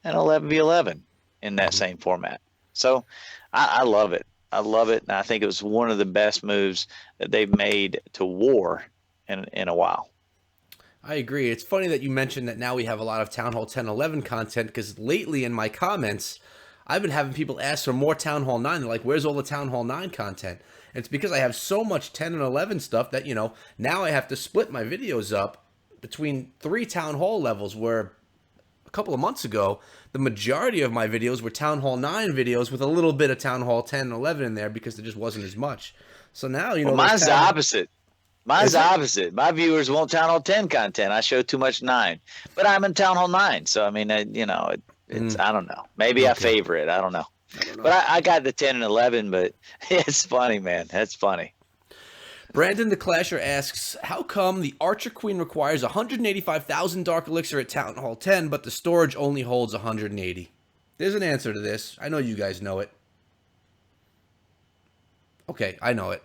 an 11v11 in that same format. So I love it. I love it, and I think it was one of the best moves that they've made to war in a while. I agree. It's funny that you mentioned that now we have a lot of Town Hall 10, 11 content, because lately in my comments, I've been having people ask for more Town Hall 9. They're like, where's all the Town Hall 9 content? And it's because I have so much 10 and 11 stuff that, now I have to split my videos up between 3 Town Hall levels, where a couple of months ago, the majority of my videos were Town Hall 9 videos with a little bit of Town Hall 10 and 11 in there because there just wasn't as much. So now, well, mine's the opposite. Mine's the opposite. My viewers want Town Hall 10 content. I show too much 9, but I'm in Town Hall 9. So I mean, it's I don't know. Maybe I favor it. I don't know. But I got the 10 and 11. But it's funny, man. That's funny. Brandon the Clasher asks, how come the Archer Queen requires 185,000 Dark Elixir at Town Hall 10, but the storage only holds 180? There's an answer to this. I know you guys know it. Okay, I know it.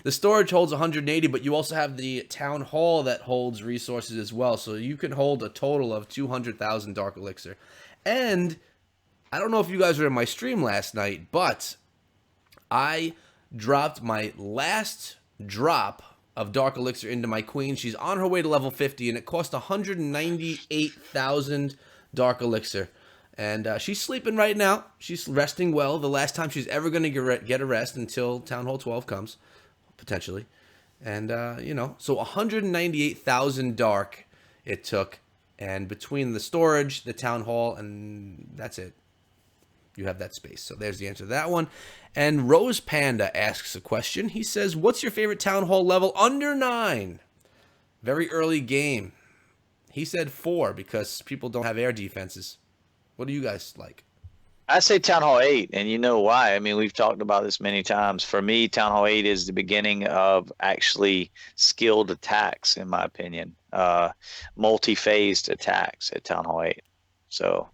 The storage holds 180, but you also have the Town Hall that holds resources as well. So you can hold a total of 200,000 Dark Elixir. And I don't know if you guys were in my stream last night, but I dropped my last drop of Dark Elixir into my Queen. She's on her way to level 50, and it cost 198,000 Dark Elixir. And she's sleeping right now. She's resting well. The last time she's ever going to get a rest until Town Hall 12 comes, potentially. And, so 198,000 Dark it took. And between the storage, the Town Hall, and that's it. You have that space. So there's the answer to that one. And Rose Panda asks a question. He says, what's your favorite Town Hall level under 9? Very early game. He said 4 because people don't have air defenses. What do you guys like? I say Town Hall 8, and you know why. I mean, we've talked about this many times. For me, Town Hall 8 is the beginning of actually skilled attacks, in my opinion. Multi-phased attacks at Town Hall 8. So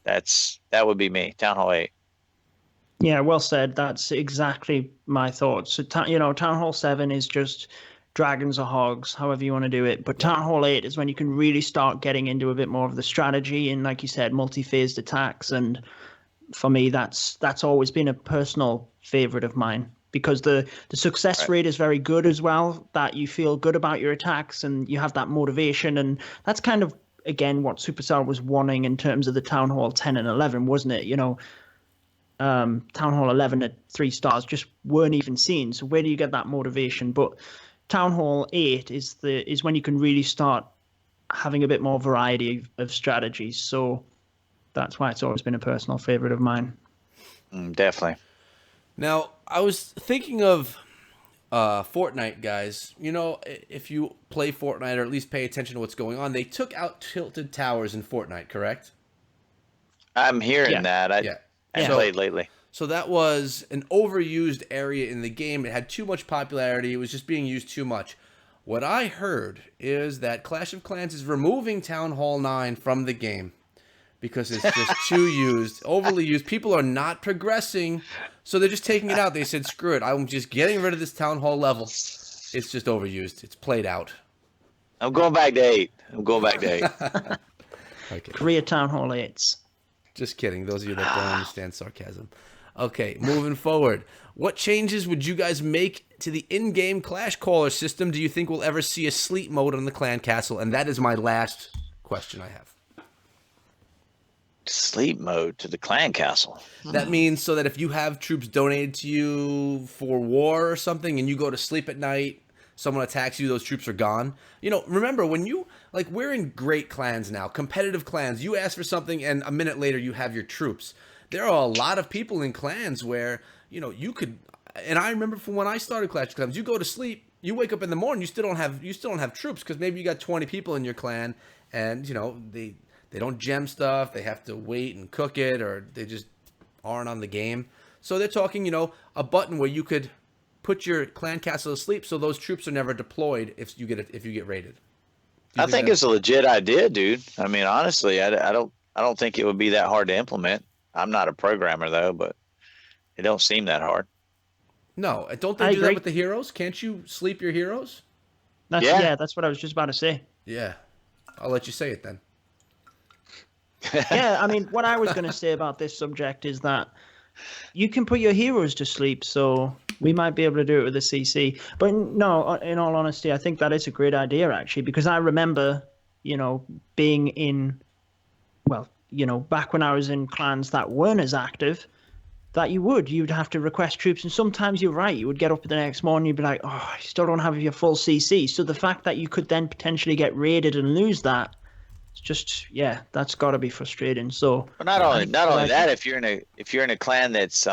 that would be me, Town Hall 8. Yeah, well said. That's exactly my thoughts. So, Town Hall 7 is just dragons or hogs, however you want to do it. But Town Hall 8 is when you can really start getting into a bit more of the strategy and, like you said, multi-phased attacks. And for me, that's always been a personal favorite of mine, because the success rate is very good as well, that you feel good about your attacks and you have that motivation. And that's kind of, again, what Supercell was wanting in terms of the Town Hall 10 and 11, wasn't it? Town Hall 11 at 3 stars just weren't even seen. So where do you get that motivation? But Town Hall 8 is when you can really start having a bit more variety of strategies. So that's why it's always been a personal favorite of mine. Definitely. Now, I was thinking of Fortnite, guys. If you play Fortnite or at least pay attention to what's going on, they took out tilted towers in Fortnite, correct? I'm hearing that. I played lately. So that was an overused area in the game. It had too much popularity. It was just being used too much. What I heard is that Clash of Clans is removing Town Hall 9 from the game because it's just too used, overly used. People are not progressing, so they're just taking it out. They said, screw it. I'm just getting rid of this Town Hall level. It's just overused. It's played out. I'm going back to 8. Okay. Korea Town Hall 8s. Just kidding. Those of you that don't understand sarcasm. Okay, moving forward. What changes would you guys make to the in-game Clash Caller system? Do you think we'll ever see a sleep mode on the Clan Castle? And that is my last question I have. Sleep mode to the Clan Castle. That means so that if you have troops donated to you for war or something and you go to sleep at night, someone attacks you, those troops are gone. You know, remember when you, like, we're in great clans now, competitive clans. You ask for something and a minute later you have your troops. There are a lot of people in clans where, you know, you could, and I remember from when I started Clash of Clans, you go to sleep, you wake up in the morning, you still don't have troops because maybe you got 20 people in your clan and, you know, they don't gem stuff, they have to wait and cook it, or they just aren't on the game. So they're talking, you know, a button where you could put your clan castle to sleep so those troops are never deployed if you get raided. I think it's a legit idea, dude. I mean, honestly, I don't think it would be that hard to implement. I'm not a programmer though, but it don't seem that hard. No, don't they do that with the heroes? Can't you sleep your heroes? Yeah, that's what I was just about to say. Yeah, I'll let you say it then. Yeah, I mean, what I was going to say about this subject is that you can put your heroes to sleep, so we might be able to do it with the CC. But no, in all honesty, I think that is a great idea, actually, because I remember, you know, being in, well, you know, back when I was in clans that weren't as active, that you'd have to request troops, and sometimes you're right, you would get up the next morning, you'd be like, oh, I still don't have your full CC. So the fact that you could then potentially get raided and lose that, it's just, yeah, that's got to be frustrating. So but not only that, if you're in a clan that's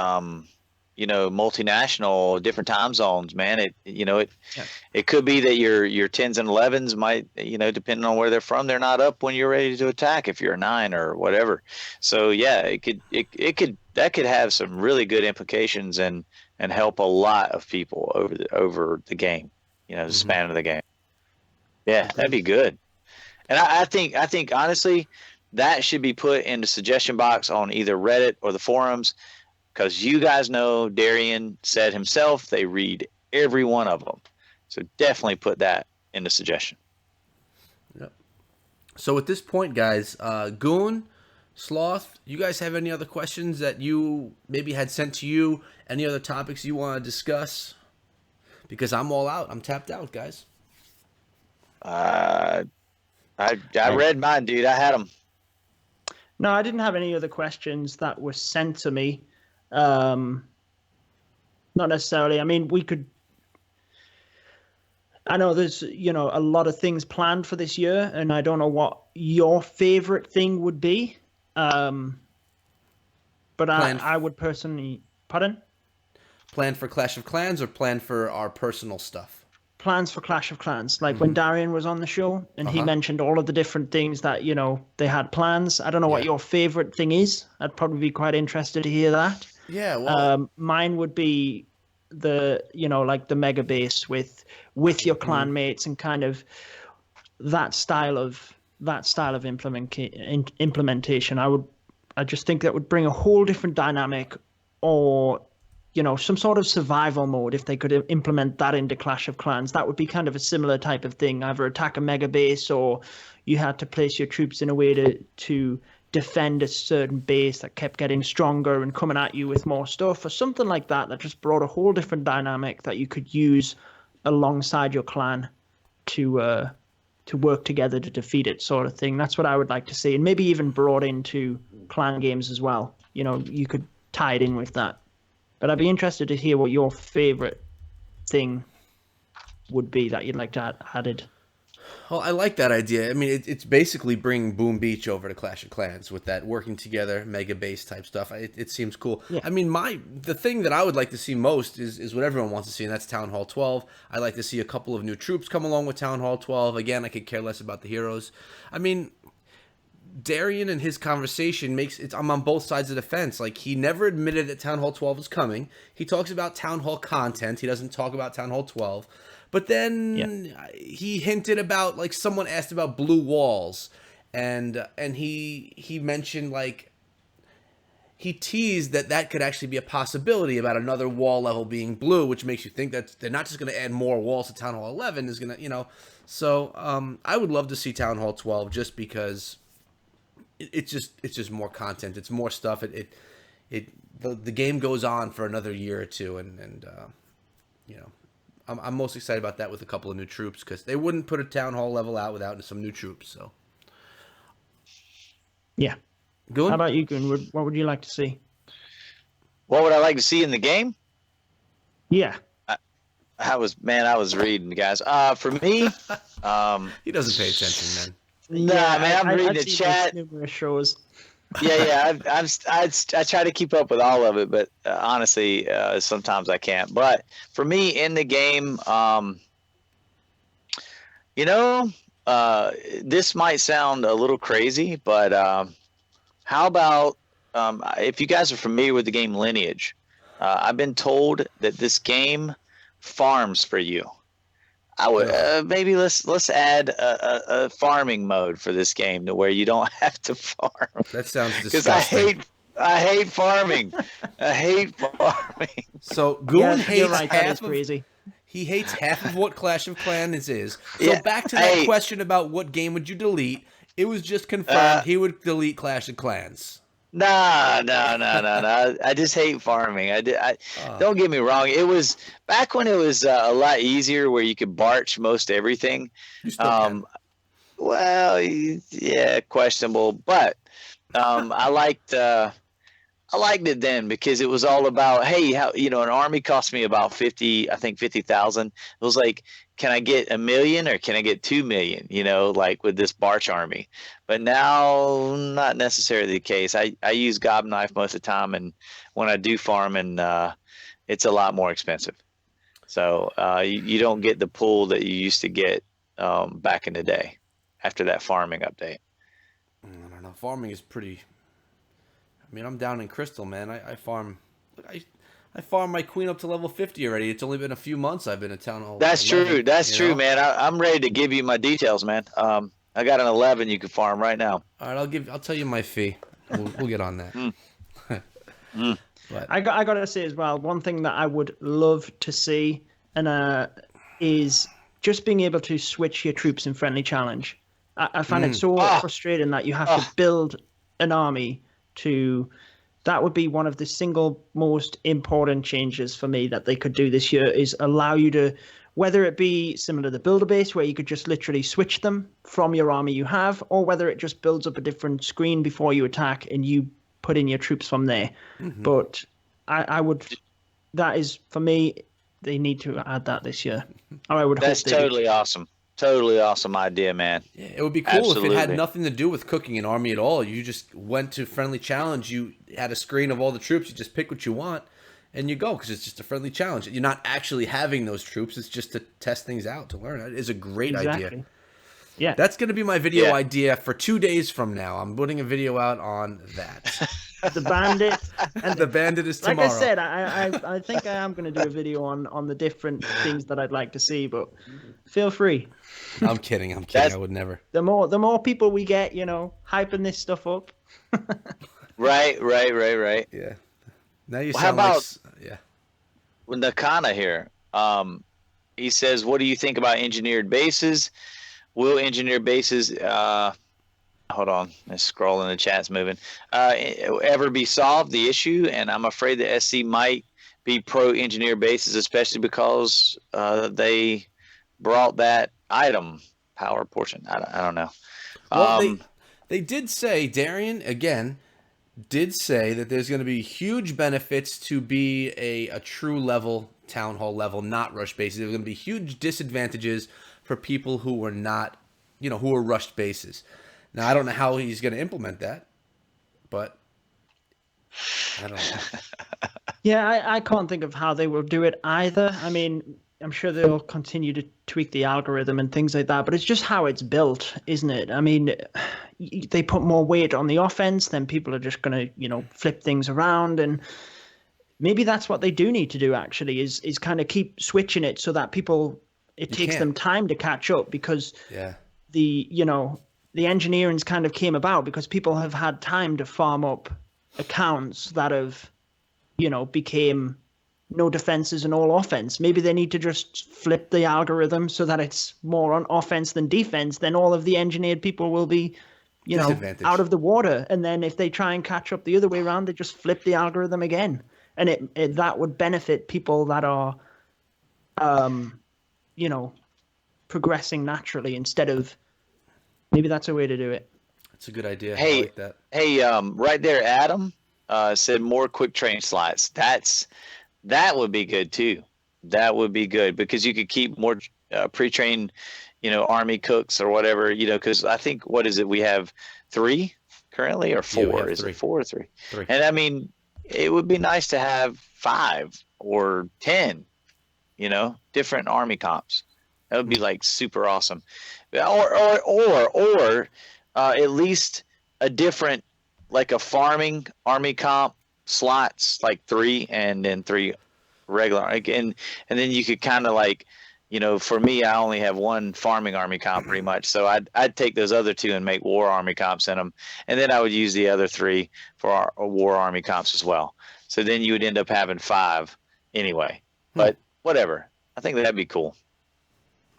you know, multinational, different time zones, man, it could be that your 10s and 11s might, you know, depending on where they're from, they're not up when you're ready to attack if you're a 9 or whatever. So yeah, that could have some really good implications and help a lot of people over the game, you know, the span of the game. Yeah, that'd be good. And I think honestly that should be put in the suggestion box on either Reddit or the forums, because you guys know Darian said himself they read every one of them. So definitely put that in the suggestion. Yep. So at this point, guys, Goon, Sloth, you guys have any other questions that you maybe had sent to you? Any other topics you want to discuss? Because I'm all out. I'm tapped out, guys. I read mine, dude. I had them. No, I didn't have any other questions that were sent to me. Not necessarily. I mean, I know there's, you know, a lot of things planned for this year, and I don't know what your favorite thing would be. But I would personally, pardon? Plan for Clash of Clans or plan for our personal stuff? Plans for Clash of Clans. Like when Darian was on the show and he mentioned all of the different things that, you know, they had plans. I don't know what your favorite thing is. I'd probably be quite interested to hear that. Yeah, well, mine would be the, you know, like the mega base with your clan mates and kind of that style of implementation. I just think that would bring a whole different dynamic, or, you know, some sort of survival mode. If they could implement that into Clash of Clans, that would be kind of a similar type of thing. Either attack a mega base, or you had to place your troops in a way to defend a certain base that kept getting stronger and coming at you with more stuff, or something like that, that just brought a whole different dynamic that you could use alongside your clan to work together to defeat it, sort of thing. That's what I would like to see, and maybe even brought into clan games as well. You know, you could tie it in with that. But I'd be interested to hear what your favorite thing would be that you'd like to add added. Well, I like that idea. I mean, it's basically bringing Boom Beach over to Clash of Clans with that working together, mega base type stuff. It seems cool. Yeah. I mean, the thing that I would like to see most is what everyone wants to see, and that's Town Hall 12. I like to see a couple of new troops come along with Town Hall 12. Again, I could care less about the heroes. I mean, Darian and his conversation makes it. I'm on both sides of the fence. Like, he never admitted that Town Hall 12 is coming. He talks about Town Hall content. He doesn't talk about Town Hall 12. But then he hinted about, like, someone asked about blue walls, and he mentioned, like, he teased that could actually be a possibility about another wall level being blue, which makes you think that they're not just going to add more walls to Town Hall 11. Is going to, you know, so I would love to see Town Hall 12 just because it's just more content. It's more stuff. The game goes on for another year or two, and you know. I'm most excited about that with a couple of new troops because they wouldn't put a Town Hall level out without some new troops. So, yeah. Good. How about you, Gun? What would you like to see? What would I like to see in the game? Yeah. I was reading, guys. For me, he doesn't pay attention, man. Nah, man, I'm reading I've the seen chat. Numerous shows. Yeah. I try to keep up with all of it, but honestly, sometimes I can't. But for me, in the game, you know, this might sound a little crazy, but how about if you guys are familiar with the game Lineage? I've been told that this game farms for you. I would maybe let's add a farming mode for this game to where you don't have to farm. That sounds disgusting. Because I hate farming. I hate farming. So Goon hates right, half of crazy. He hates half of what Clash of Clans is. So Yeah, back to that question about what game would you delete? It was just confirmed he would delete Clash of Clans. No. I just hate farming. Don't get me wrong. It was back when it was a lot easier where you could barch most everything. You still can. Well, yeah, questionable, but I liked it then because it was all about, hey, how, you know, an army cost me about 50,000. It was like, can I get 1 million or can I get 2 million? You know, like with this Barch army. But now, not necessarily the case. I use Gob Knife most of the time, and when I do farm, and it's a lot more expensive. So you don't get the pull that you used to get back in the day after that farming update. I don't know. Farming is pretty. I mean, I'm down in Crystal, man. I farm. I farm my queen up to level 50 already. It's only been a few months I've been in Town Hall. That's 11, true. That's true, know? man. I'm ready to give you my details, man. I got an 11 you can farm right now. All right, I'll tell you my fee. We'll get on that. But I gotta say as well, one thing that I would love to see is just being able to switch your troops in friendly challenge. I find it so frustrating that you have to build an army to. That would be one of the single most important changes for me that they could do this year, is allow you to, whether it be similar to the builder base where you could just literally switch them from your army you have, or whether it just builds up a different screen before you attack and you put in your troops from there. Mm-hmm. But I would, that is, for me, they need to add that this year. Or I would That's hope they do. totally awesome. Totally awesome idea, man. yeah, it would be cool if it had Absolutely. nothing to do with cooking an army at all. You just went to friendly challenge. You had a screen of all the troops. You just pick what you want, and you go because it's just a friendly challenge. You're not actually having those troops. It's just to test things out, to learn. It is a great idea. Yeah. That's going to be my video idea for 2 days from now. I'm putting a video out on that. The bandit. And the bandit is Like tomorrow. I said, I think I am going to do a video on the different things that I'd like to see, but feel free. I'm kidding. I would never. The more people we get, you know, hyping this stuff up. Right. Yeah. Now you Well, sound how like about- yeah. With Nakana here, he says, what do you think about engineered bases? Will engineered bases, hold on, let's scroll in the chat's moving, ever be solved, the issue? And I'm afraid the SC might be pro-engineered bases, especially because they brought that item power portion. I don't know. Well, they did say, Darian, again, did say that there's going to be huge benefits to be a true level, Town Hall level, not rush bases. There's going to be huge disadvantages for people who were not, who were rushed bases. Now, I don't know how he's going to implement that, but I don't know. Yeah, I can't think of how they will do it either. I mean, I'm sure they'll continue to tweak the algorithm and things like that, but it's just how it's built, isn't it? I mean, they put more weight on the offense, then people are just going to, flip things around. And maybe that's what they do need to do, actually, is kind of keep switching it so that it takes them time to catch up, because the engineering's kind of came about because people have had time to farm up accounts that have, became no defenses and all offense. Maybe they need to just flip the algorithm so that it's more on offense than defense. Then all of the engineered people will be, out of the water. And then if they try and catch up the other way around, they just flip the algorithm again. And that would benefit people that are, progressing naturally instead of. Maybe that's a way to do it. That's a good idea. Hey, I like that. Hey, right there, Adam said more quick train slots. That would be good too. That would be good because you could keep more pre-trained, army cooks or whatever, because I think, what is it? We have 3 currently or 4? Yeah, is 3. it 4 or 3? 3. And I mean, it would be nice to have 5 or 10, different army comps. That would be like super awesome. Or at least a different, like a farming army comp slots, like 3 and then 3 regular. And then you could kind of like, for me, I only have 1 farming army comp pretty much. So I'd take those other 2 and make war army comps in them. And then I would use the other 3 for our war army comps as well. So then you would end up having 5 anyway. But whatever. I think that'd be cool.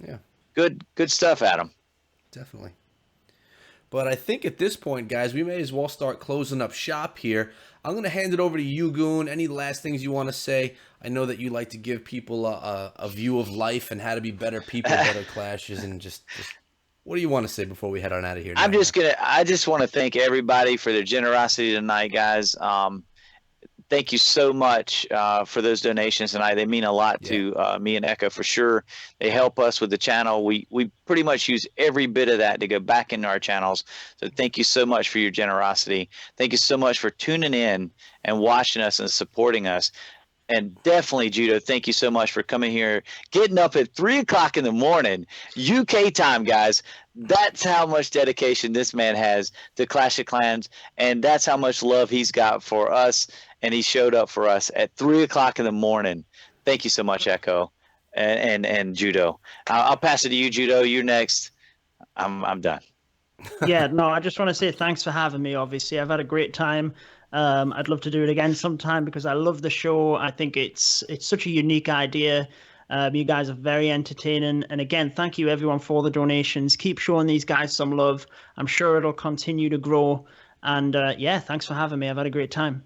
Yeah. Good stuff, Adam. Definitely. But I think at this point, guys, we may as well start closing up shop here. I'm going to hand it over to you, Goon. Any last things you want to say? I know that you like to give people a view of life and how to be better people, better clashes, and just what do you want to say before we head on out of here? I just want to thank everybody for their generosity tonight, guys. Thank you so much for those donations tonight. They mean a lot to me and Echo for sure. They help us with the channel. We pretty much use every bit of that to go back into our channels. So thank you so much for your generosity. Thank you so much for tuning in and watching us and supporting us. And definitely, Judo, thank you so much for coming here, getting up at 3 o'clock in the morning, UK time, guys. That's how much dedication this man has to Clash of Clans, and that's how much love he's got for us. And he showed up for us at 3 o'clock in the morning. Thank you so much, Echo, and Judo. I'll pass it to you, Judo. You're next. I'm done. Yeah, no, I just want to say thanks for having me. Obviously, I've had a great time. I'd love to do it again sometime because I love the show. I think it's such a unique idea. You guys are very entertaining. And again, thank you everyone for the donations. Keep showing these guys some love. I'm sure it'll continue to grow. And yeah, thanks for having me. I've had a great time.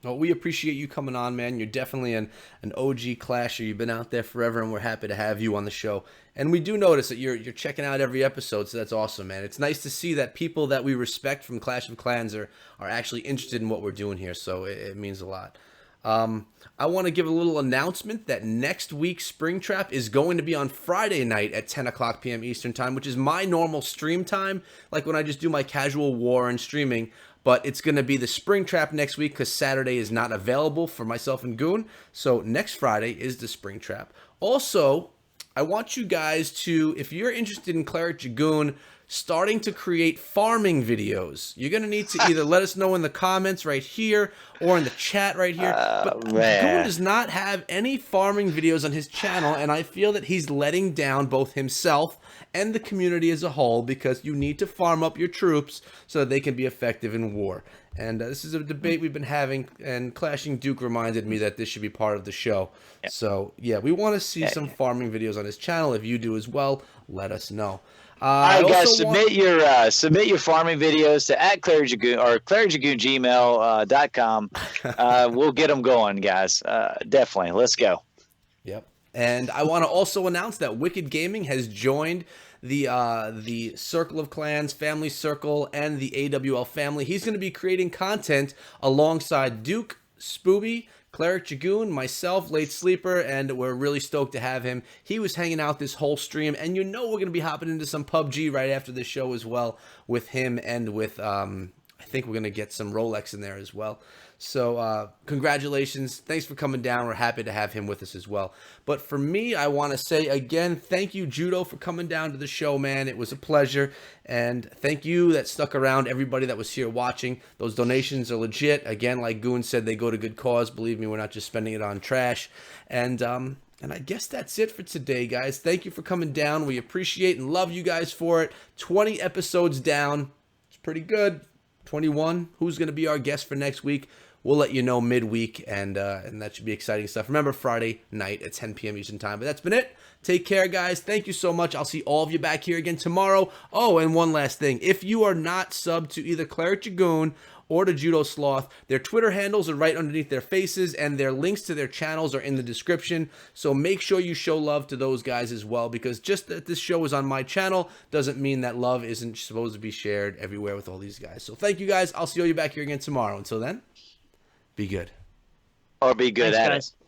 Well, we appreciate you coming on, man. You're definitely an OG clasher. You've been out there forever, and we're happy to have you on the show. And we do notice that you're checking out every episode, so that's awesome, man. It's nice to see that people that we respect from Clash of Clans are actually interested in what we're doing here, so it means a lot. I want to give a little announcement that next week's Springtrap is going to be on Friday night at 10 o'clock p.m. Eastern Time, which is my normal stream time, like when I just do my casual war and streaming. But it's going to be the Springtrap next week because Saturday is not available for myself and Goon. So next Friday is the Springtrap. Also, I want you guys to, if you're interested in Cleric Dragoon, starting to create farming videos. You're going to need to either let us know in the comments right here or in the chat right here. But Goon does not have any farming videos on his channel, and I feel that he's letting down both himself and the community as a whole because you need to farm up your troops so that they can be effective in war. And this is a debate we've been having, and Clashing Duke reminded me that this should be part of the show. Yeah. So, yeah, we want to see some farming videos on his channel. If you do as well, let us know. All right, guys, submit your farming videos to @ClericDragoon or ClericDragoonGmail.com. We'll get them going, guys. Definitely. Let's go. Yep. And I want to also announce that Wicked Gaming has joined the Circle of Clans, Family Circle, and the AWL family. He's going to be creating content alongside Duke, Spooby, Cleric Dragoon, myself, Late Sleeper, and we're really stoked to have him. He was hanging out this whole stream, and you know we're going to be hopping into some PUBG right after the show as well with him and with I think we're going to get some Rolex in there as well. So congratulations. Thanks for coming down. We're happy to have him with us as well. But for me, I want to say again, thank you, Judo, for coming down to the show, man. It was a pleasure. And thank you that stuck around, everybody that was here watching. Those donations are legit. Again, like Goon said, they go to good cause. Believe me, we're not just spending it on trash. And I guess that's it for today, guys. Thank you for coming down. We appreciate and love you guys for it. 20 episodes down. It's pretty good. 21. Who's going to be our guest for next week? We'll let you know midweek, and that should be exciting stuff. Remember, Friday night at 10 p.m. Eastern Time. But that's been it. Take care, guys. Thank you so much. I'll see all of you back here again tomorrow. Oh, and one last thing. If you are not subbed to either Cleric Dragoon or to Judo Sloth, their Twitter handles are right underneath their faces, and their links to their channels are in the description. So make sure you show love to those guys as well, because just that this show is on my channel doesn't mean that love isn't supposed to be shared everywhere with all these guys. So thank you, guys. I'll see all you back here again tomorrow. Until then, be good. Or be good Thanks, at guys. it.